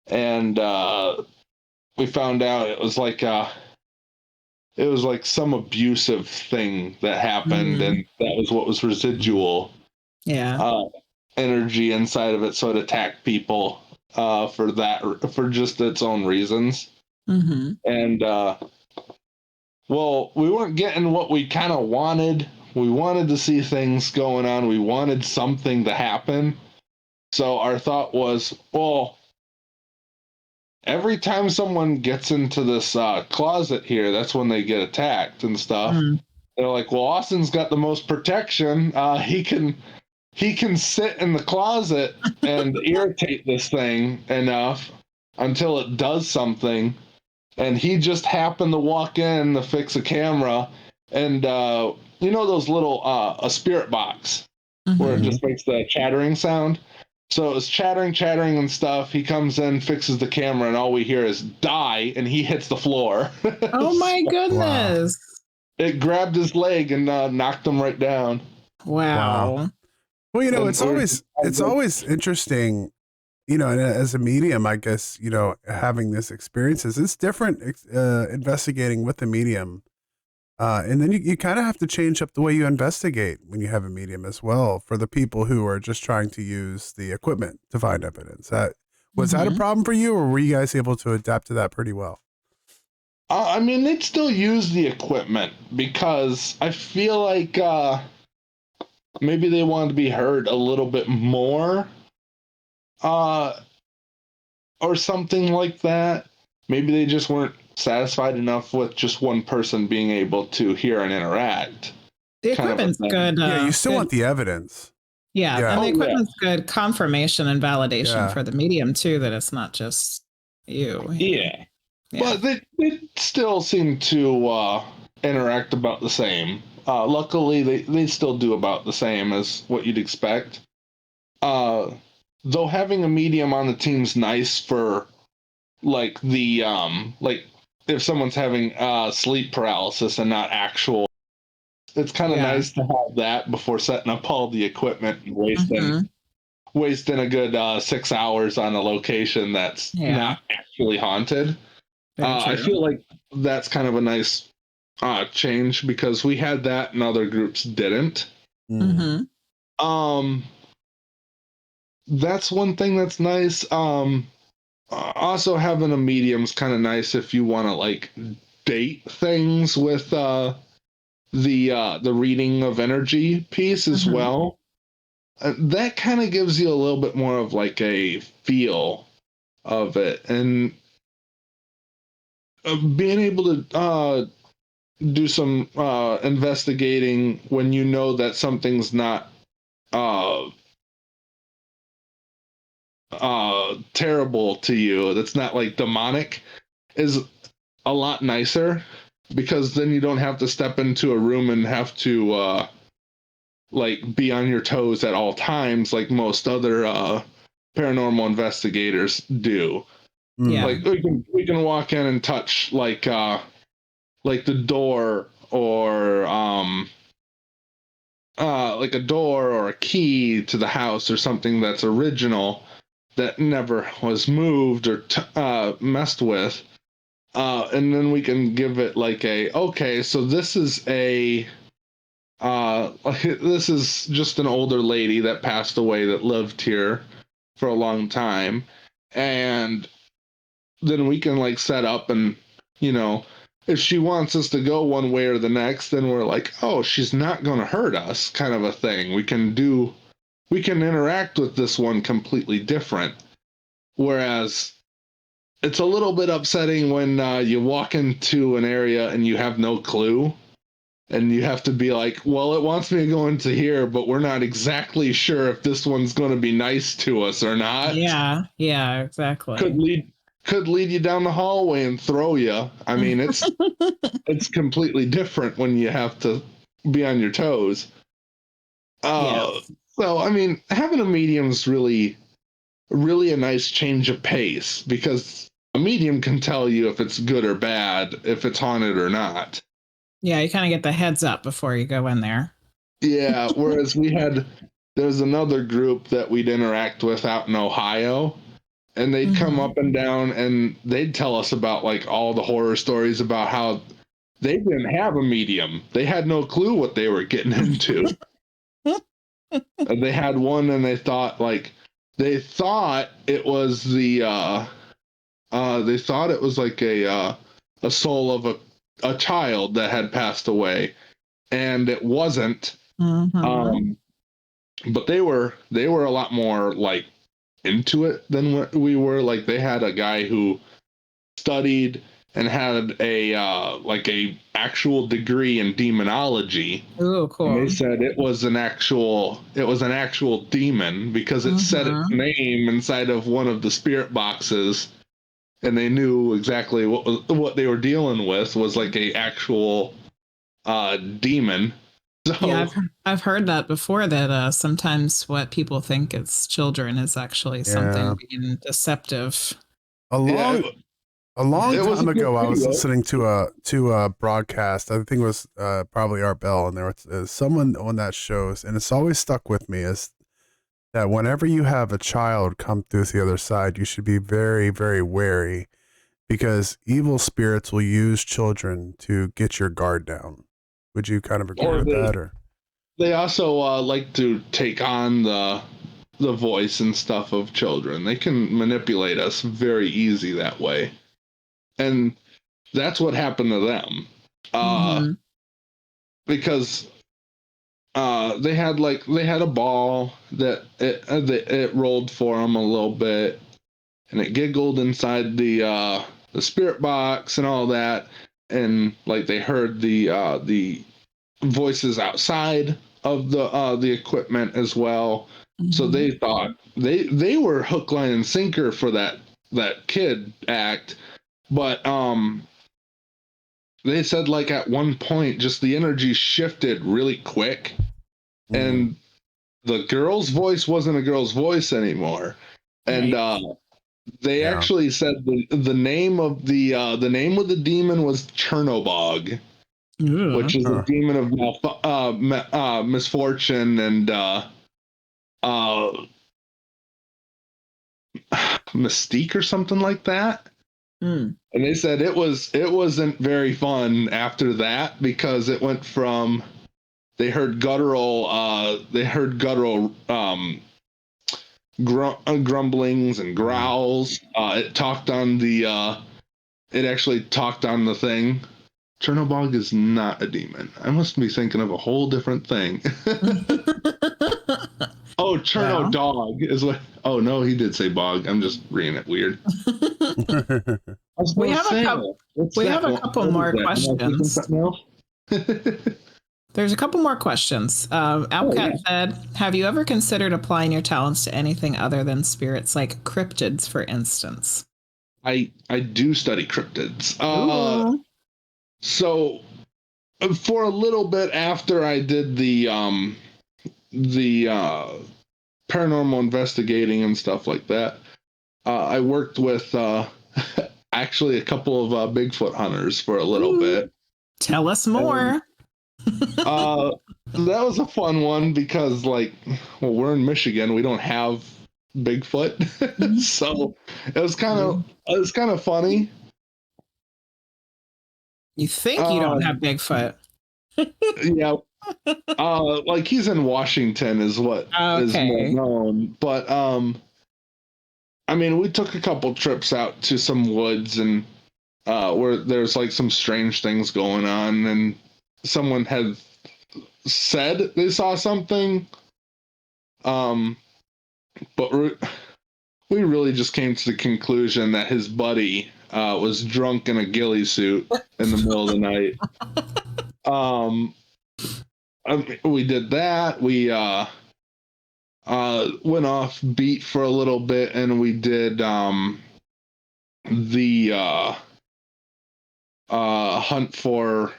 And we found out it was like some abusive thing that happened, and that was what was residual energy inside of it, so it attacked people for just its own reasons. And well, we weren't getting what we kind of wanted. We wanted to see things going on. We wanted something to happen. So our thought was, well, every time someone gets into this closet here, that's when they get attacked and stuff. They're like, well, Austin's got the most protection. He can sit in the closet and irritate this thing enough until it does something. And he just happened to walk in to fix a camera, and you know those little a spirit box where it just makes the chattering sound. So it was chattering and stuff. He comes in, fixes the camera, and all we hear is die, and he hits the floor. Oh my goodness. Wow. It grabbed his leg and knocked him right down. Wow. Well, you know, it's always interesting, you know, and as a medium, I guess, you know, having this experiences, it's different investigating with the medium. And then you kind of have to change up the way you investigate when you have a medium as well, for the people who are just trying to use the equipment to find evidence. Was that a problem for you, or were you guys able to adapt to that pretty well? I mean, they'd still use the equipment, because I feel like maybe they wanted to be heard a little bit more, or something like that. Maybe they just weren't satisfied enough with just one person being able to hear and interact. The equipment's good. Yeah, you still want the evidence. Yeah, and the equipment's good confirmation and validation for the medium too, that it's not just you. Yeah. But they still seem to interact about the same. Luckily, they still do about the same as what you'd expect. Though having a medium on the team's nice for like the like if someone's having sleep paralysis and not actual. It's kind of nice to have that before setting up all the equipment and wasting a good 6 hours on a location that's not actually haunted. I feel like that's kind of a nice change because we had that and other groups didn't. That's one thing that's nice. Also having a medium's kind of nice if you want to like date things with the reading of energy piece as well. That kind of gives you a little bit more of like a feel of it, and being able to do some investigating when you know that something's not terrible to you, that's not like demonic, is a lot nicer, because then you don't have to step into a room and have to like be on your toes at all times like most other paranormal investigators do. Like we can walk in and touch like the door or like a door or a key to the house or something that's original that never was moved or messed with. And then we can give it like okay, so this is this is just an older lady that passed away that lived here for a long time. And then we can like set up and, if she wants us to go one way or the next, then we're like, oh, she's not going to hurt us, kind of a thing. We can interact with this one completely different. Whereas it's a little bit upsetting when you walk into an area and you have no clue, and you have to be like, well, it wants me to go into here, but we're not exactly sure if this one's going to be nice to us or not. Yeah, exactly. Could lead you down the hallway and throw you. I mean, it's completely different when you have to be on your toes. So, I mean, having a medium's really a nice change of pace, because a medium can tell you if it's good or bad, if it's haunted or not. Yeah, you kind of get the heads up before you go in there. Yeah, whereas there's another group that we'd interact with out in Ohio, and they'd come up and down and they'd tell us about like all the horror stories about how they didn't have a medium. They had no clue what they were getting into. They had one and they thought it was like a soul of a child that had passed away, and it wasn't. But they were a lot more like into it than we were. Like they had a guy who studied and had a actual degree in demonology. Oh, cool. And they said it was an actual demon because it said its name inside of one of the spirit boxes, and they knew exactly what they were dealing with was like a actual demon. So, yeah, I've heard that before, that sometimes what people think is children is actually something being deceptive. A long time ago, I was listening to a broadcast. I think it was probably Art Bell, and there was someone on that show, and it's always stuck with me, is that whenever you have a child come through the other side, you should be very, very wary, because evil spirits will use children to get your guard down. Would you kind of agree with that? Or they also like to take on the voice and stuff of children. They can manipulate us very easy that way. And that's what happened to them. Because they had a ball that it rolled for them a little bit, and it giggled inside the spirit box and all that, and like they heard the voices outside of the equipment as well. So they thought they were hook, line, and sinker for that kid act. But they said like at one point just the energy shifted really quick, and the girl's voice wasn't a girl's voice anymore. And they actually said the name of the demon was Chernobog, which is a demon of misfortune and mystique or something like that. And they said it wasn't very fun after that, because it went from they heard guttural grumblings and growls. It actually talked on the thing. Chernobog is not a demon. I must be thinking of a whole different thing. Oh, Cherno Dog is what. Oh no, he did say bog. I'm just reading it weird. We have a couple more questions. There's a couple more questions. Outcat said, "Have you ever considered applying your talents to anything other than spirits, like cryptids, for instance?" I do study cryptids. So for a little bit after I did the paranormal investigating and stuff like that, I worked with actually a couple of Bigfoot hunters for a little bit. Tell us more. That was a fun one because, like, well, we're in Michigan, we don't have Bigfoot, so it was kind of funny. You think you don't have Bigfoot? Yeah. Like he's in Washington is what is more known. But I mean, we took a couple trips out to some woods and where there's like some strange things going on, and someone had said they saw something. But we really just came to the conclusion that his buddy was drunk in a ghillie suit in the middle of the night. We did that. We went off beat for a little bit, and we did the hunt for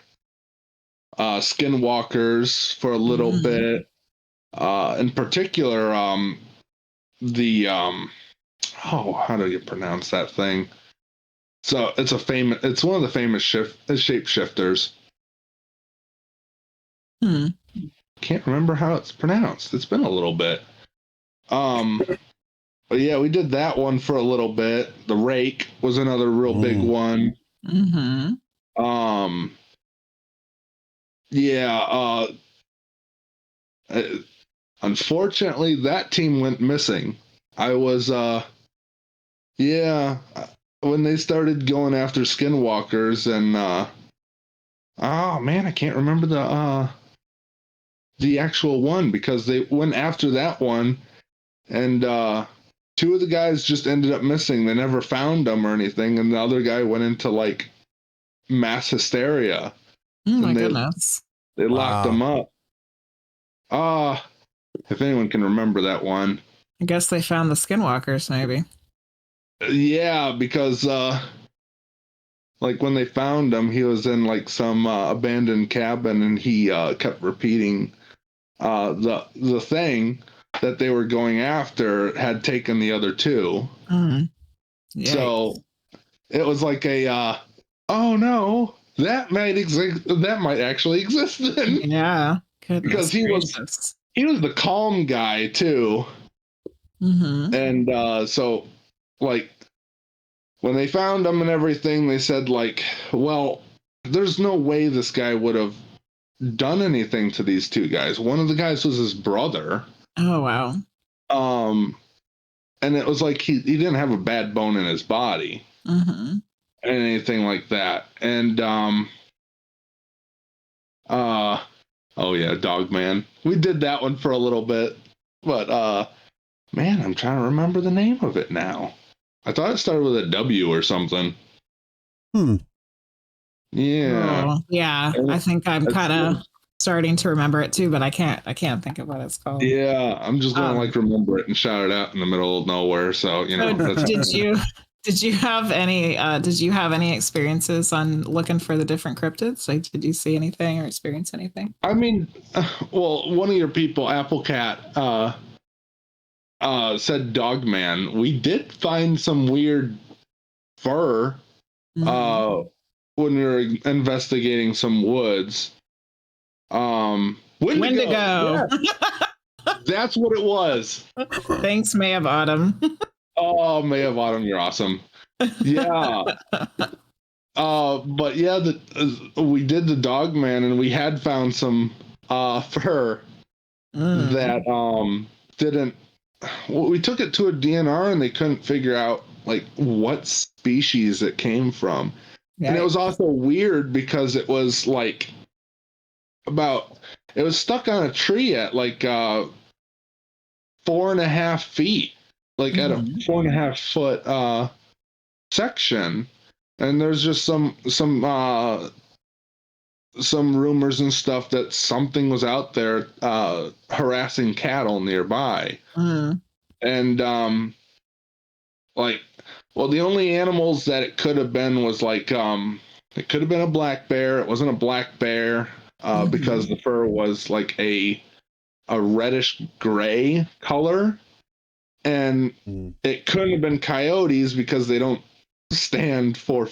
skinwalkers for a little bit. In particular, how do you pronounce that thing? So it's one of the famous shapeshifters. Can't remember how it's pronounced. It's been a little bit. But yeah, we did that one for a little bit. The rake was another real big one. Yeah. Unfortunately, that team went missing. I was, when they started going after skinwalkers, and oh man, I can't remember the actual one, because they went after that one, and two of the guys just ended up missing. They never found them or anything, and the other guy went into like mass hysteria. Oh my goodness! They locked them up. If anyone can remember that one. I guess they found the skinwalkers, maybe. Yeah, because like when they found him, he was in like some abandoned cabin, and he kept repeating the thing that they were going after had taken the other two. So it was like a oh no, that might actually exist then. Yeah, because he was the calm guy too. And so like when they found him and everything, they said like, well, there's no way this guy would have done anything to these two guys. One of the guys was his brother. Oh wow. And it was like he didn't have a bad bone in his body. Anything like that. And oh yeah, Dogman. We did that one for a little bit, but man, I'm trying to remember the name of it now. I thought it started with a W or something. Yeah. Oh, yeah. I think I'm kind of starting to remember it too, but I can't think of what it's called. Yeah, I'm just gonna like remember it and shout it out in the middle of nowhere. So you know. So Did you have any experiences on looking for the different cryptids? Like, did you see anything or experience anything? I mean, well, one of your people, Applecat, said Dogman. We did find some weird fur when we were investigating some woods. Wendigo. Yeah. That's what it was. Thanks, May of Autumn. Oh, May of Autumn, you're awesome. Yeah. But yeah, we did the Dogman, and we had found some fur that didn't. Well, we took it to a DNR, and they couldn't figure out like what species it came from. Right. And it was also weird because it was like it was stuck on a tree at like 4.5 feet, like at a 4.5 foot section. And there's just some rumors and stuff that something was out there harassing cattle nearby. And the only animals that it could have been was like it could have been a black bear. It wasn't a black bear because the fur was like a reddish gray color, and it couldn't have been coyotes because they don't stand 4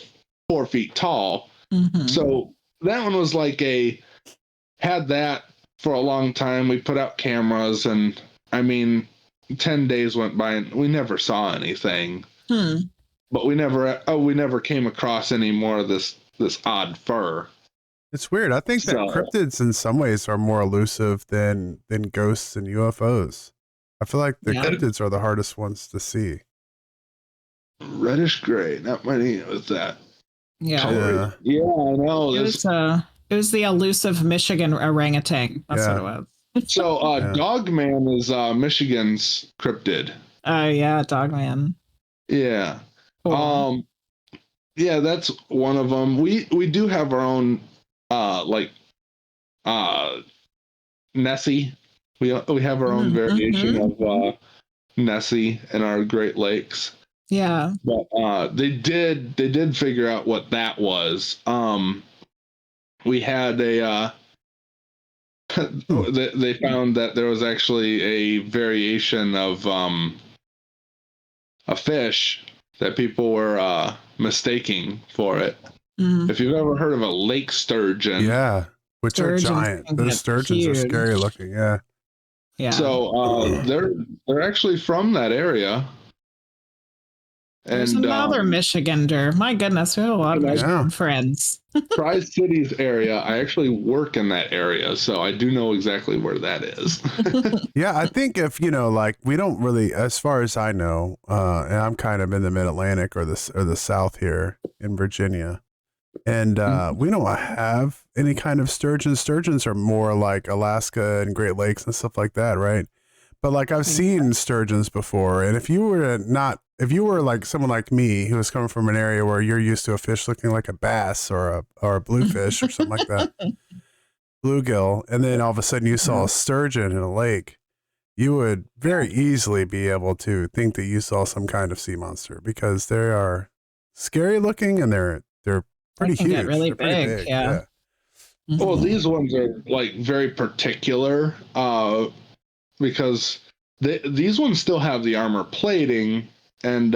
feet tall. So that one was like had that for a long time. We put out cameras, and I mean 10 days went by and we never saw anything. But we never came across any more of this odd fur. It's weird. I think that cryptids in some ways are more elusive than ghosts and UFOs. I feel like the cryptids are the hardest ones to see. Reddish gray, not many with that. Yeah, I know. It was the elusive Michigan orangutan. That's what it was. So, Dogman is Michigan's cryptid. Oh yeah, Dogman. Yeah. Cool. Yeah, that's one of them. We do have our own Nessie. We have our own variation of Nessie in our Great Lakes. Yeah. But they did figure out what that was. We had a they found that there was actually a variation of a fish that people were mistaking for it. If you've ever heard of a lake sturgeon, which are giant. Those sturgeons are scary looking. Yeah. So they're actually from that area. There's another Michigander. My goodness, we have a lot of Michigan friends. Tri-Cities area. I actually work in that area, so I do know exactly where that is. Yeah, I think if like we don't really, as far as I know, and I'm kind of in the Mid-Atlantic or the South here in Virginia, and we don't have any kind of sturgeons. Sturgeons are more like Alaska and Great Lakes and stuff like that, right? But like I've seen sturgeons before, and if you were like someone like me who was coming from an area where you're used to a fish looking like a bass or a bluefish or something like that, bluegill, and then all of a sudden you saw a sturgeon in a lake, you would very easily be able to think that you saw some kind of sea monster because they are scary looking and they're pretty huge. Get really big. Yeah. Well, these ones are like very particular because these ones still have the armor plating. And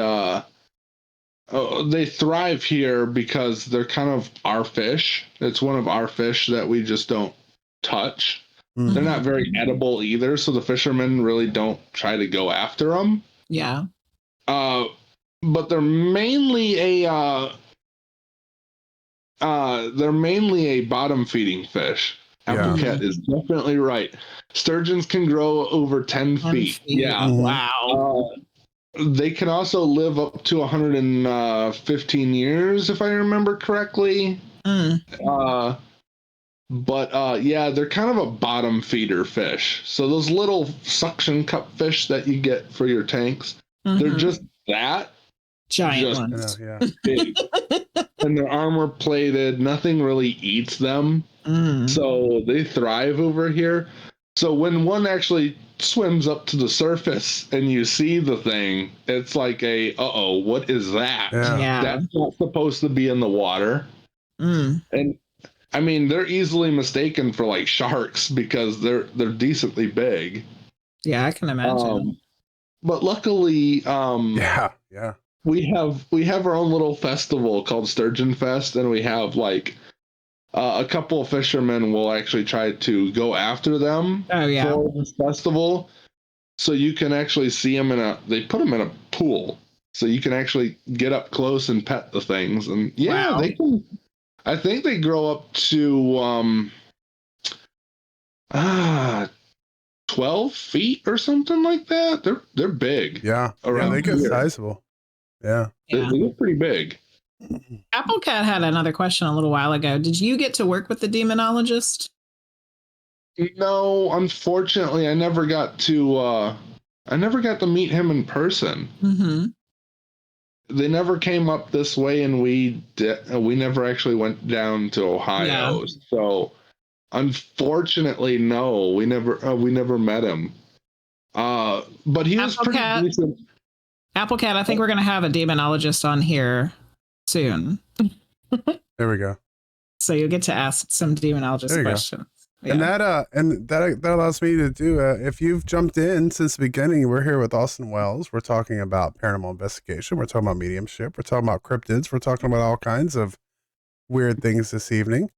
they thrive here because they're kind of our fish. It's one of our fish that we just don't touch. They're not very edible either, so the fishermen really don't try to go after them. Yeah. But they're mainly a bottom feeding fish. Applecat is definitely right. Sturgeons can grow over 10 feet. Yeah. Wow. They can also live up to 115 years, if I remember correctly. But they're kind of a bottom feeder fish. So those little suction cup fish that you get for your tanks, they're just that. Giant ones. Big. And they're armor plated. Nothing really eats them. So they thrive over here. So when one actually swims up to the surface and you see the thing, it's like uh-oh, what is that? Yeah. That's not supposed to be in the water. Mm. And I mean, they're easily mistaken for like sharks because they're decently big. Yeah, I can imagine. But luckily, yeah. we have our own little festival called Sturgeon Fest, and we have like a couple of fishermen will actually try to go after them for this festival. So you can actually see them they put them in a pool. So you can actually get up close and pet the things. And they can, I think they grow up to 12 feet or something like that. They're big. Yeah. They get sizable. Yeah. They get pretty big. Applecat had another question a little while ago. Did you get to work with the demonologist? No, unfortunately, I never got to meet him in person. Mm-hmm. They never came up this way, and we never actually went down to Ohio. Yeah. So, unfortunately, no, we never met him. But he was pretty decent. Applecat, I think we're going to have a demonologist on here soon. There we go. So you'll get to ask some demonologist questions. Yeah. And that allows me to do if you've jumped in since the beginning, we're here with Austin Wells. We're talking about paranormal investigation. We're talking about mediumship. We're talking about cryptids. We're talking about all kinds of weird things this evening.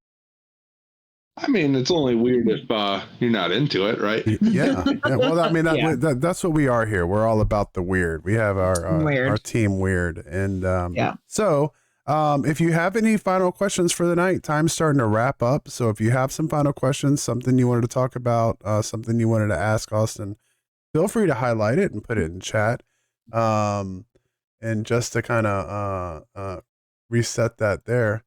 I mean, it's only weird if you're not into it, right? Yeah. Well, I mean, that's what we are here. We're all about the weird. We have our team weird. And so if you have any final questions for the night, time's starting to wrap up. So if you have some final questions, something you wanted to talk about, something you wanted to ask Austin, feel free to highlight it and put it in chat. And just to kind of reset that there.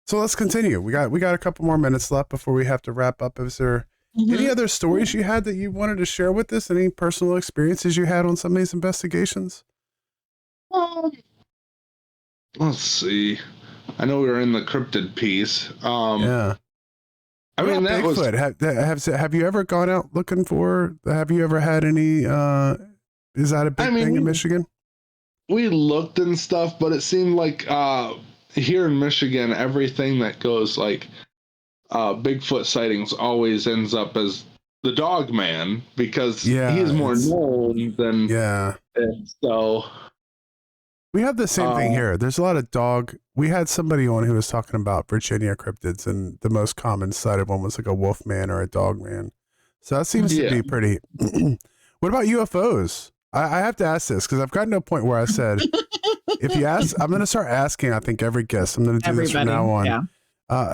So let's continue. We got a couple more minutes left before we have to wrap up. Is there any other stories you had that you wanted to share with us? Any personal experiences you had on some of these investigations? Let's see. I know we were in the cryptid piece. Yeah. I mean, that Bigfoot. Have you ever gone out looking for? Have you ever had any? Is that a big thing in Michigan? We looked and stuff, but it seemed like here in Michigan, everything that goes like Bigfoot sightings always ends up as the dog man because he's more known than and so we have the same thing here. There's a lot of dog. We had somebody on who was talking about Virginia cryptids, and the most common sighted one was like a wolf man or a dog man. So that seems to be pretty. What about UFOs? I have to ask this because I've gotten to a point where I said, if you ask, I'm going to start asking, I think, every guest. I'm going to do this from now on. Yeah.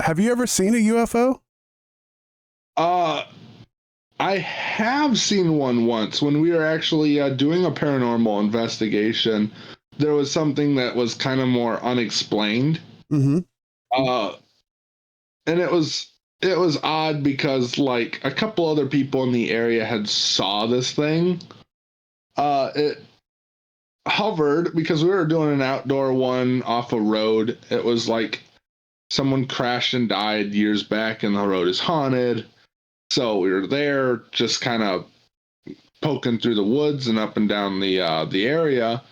Have you ever seen a UFO? I have seen one once when we were actually doing a paranormal investigation. There was something that was kind of more unexplained. Mm-hmm. And it was odd because like a couple other people in the area had saw this thing. It hovered because we were doing an outdoor one off a road. It was like someone crashed and died years back and the road is haunted. So we were there just kind of poking through the woods and up and down the area.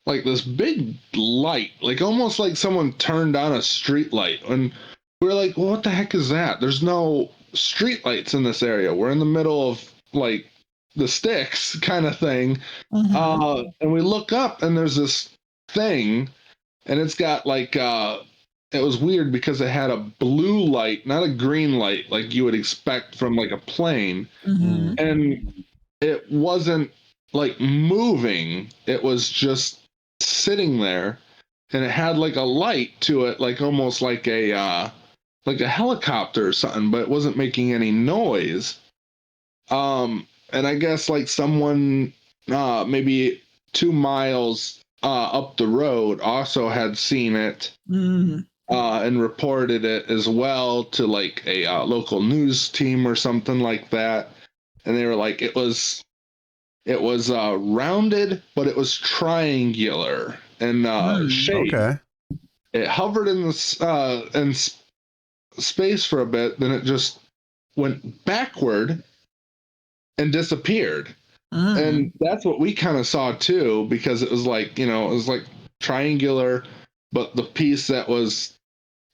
Like this big light, like almost like someone turned on a street light. And we were like, well, what the heck is that? There's no street lights in this area. We're in the middle of like the sticks kind of thing. Mm-hmm. And we look up and there's this thing and it's got like, it was weird because it had a blue light, not a green light like you would expect from like a plane. Mm-hmm. And it wasn't like moving. It was just sitting there and it had like a light to it, like almost like a helicopter or something, but it wasn't making any noise. And I guess like someone maybe 2 miles up the road also had seen it. Mm-hmm. And reported it as well to like a local news team or something like that. And they were like, it was rounded, but it was triangular in shape. Okay. it hovered in space for a bit, then it just went backward and disappeared. And that's what we kind of saw too, because it was like, it was like triangular, but the piece that was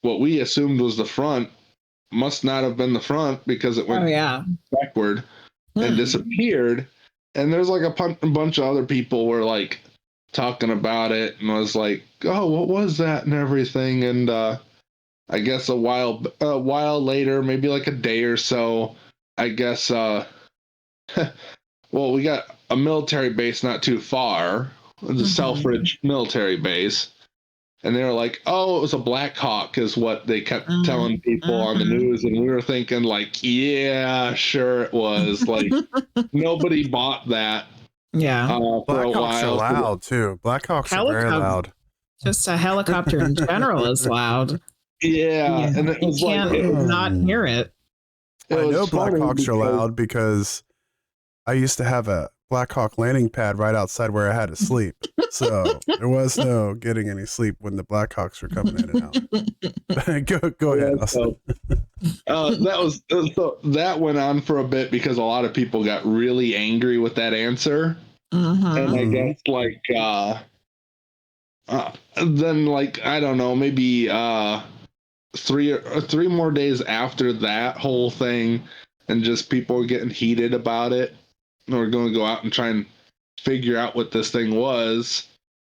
what we assumed was the front must not have been the front, because it went backward and disappeared. And there's like a bunch of other people were like talking about it and was like, oh, what was that and everything. And I guess a while later, maybe like a day or so, I guess well, we got a military base not too far, the Selfridge military base. And they were like, oh, it was a Black Hawk, is what they kept telling people on the news. And we were thinking, like, yeah, sure it was. Like, nobody bought that. Yeah. Black Hawks are loud, too. Black Hawks are very loud. Just a helicopter in general is loud. Yeah. And it was you can't not hear it. I know Black Hawks are loud because I used to have a Black Hawk landing pad right outside where I had to sleep. So there was no getting any sleep when the Black Hawks were coming in and out. go ahead. So, that went on for a bit because a lot of people got really angry with that answer. And I guess like then like, I don't know, maybe 3 more days after that whole thing, and just people were getting heated about it. We're going to go out and try and figure out what this thing was,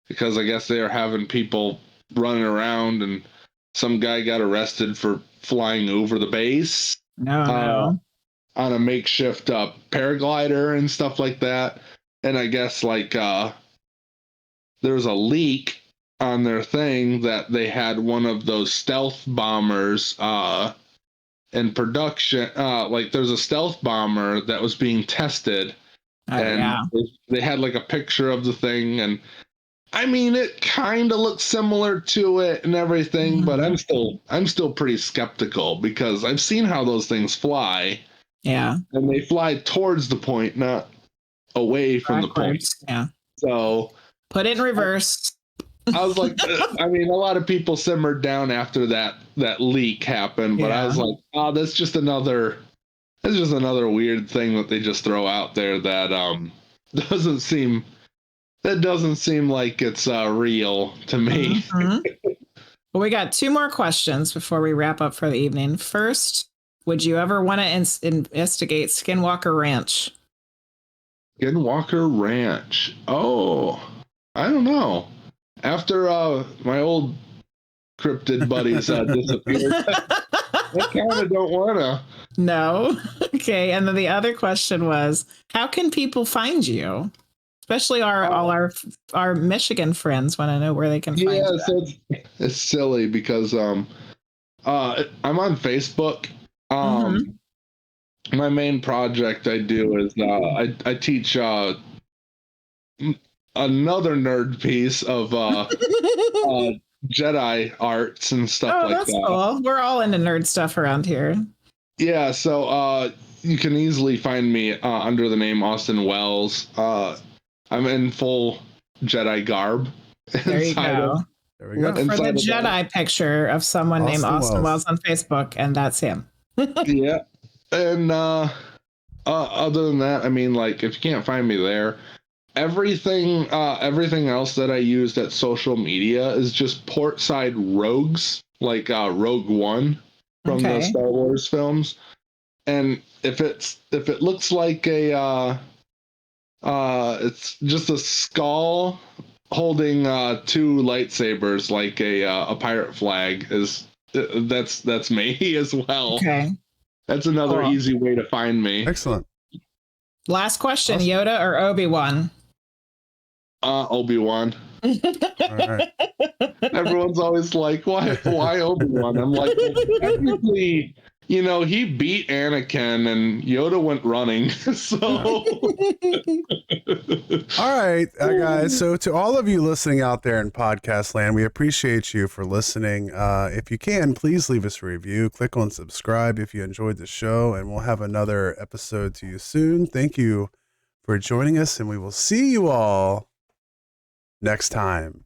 because I guess they were having people running around, and some guy got arrested for flying over the base on a makeshift paraglider and stuff like that. And I guess like there was a leak on their thing that they had one of those stealth bombers in production. Like there's a stealth bomber that was being tested. They had like a picture of the thing, and I mean, it kind of looks similar to it and everything, but I'm still pretty skeptical, because I've seen how those things fly. Yeah, and they fly towards the point, not away from the point. Yeah. So put it in reverse. I was like, I mean, a lot of people simmered down after that leak happened, but I was like, oh, that's just another weird thing that they just throw out there that doesn't seem like it's real to me. Well, we got 2 more questions before we wrap up for the evening. First, would you ever want to investigate Skinwalker Ranch? Skinwalker Ranch. Oh, I don't know. After my old cryptid buddies disappeared, I kind of don't want to. No. Okay. And then the other question was, how can people find you? Especially all our Michigan friends want to know where they can find you. Yeah, so it's silly because I'm on Facebook. My main project I do is I teach another nerd piece of Jedi arts and stuff like that. Cool. We're all into nerd stuff around here. Yeah, so you can easily find me under the name Austin Wells. I'm in full Jedi garb. There you go. There we go. Look for the Jedi picture of someone named Austin Wells on Facebook, and that's him. Yeah. And other than that, I mean, like, if you can't find me there, everything else that I use at social media is just portside rogues, like Rogue One from the Star Wars films. And if it looks like a it's just a skull holding 2 lightsabers like a pirate flag, that's me as well. Okay. That's another easy way to find me. Excellent. Last question, Yoda or Obi-Wan? Obi-Wan. All right. Everyone's always like, why Obi-Wan? I'm like, well, technically, he beat Anakin and Yoda went running. So all right, guys. So to all of you listening out there in podcast land, we appreciate you for listening. If you can, please leave us a review. Click on subscribe if you enjoyed the show, and we'll have another episode to you soon. Thank you for joining us, and we will see you all next time.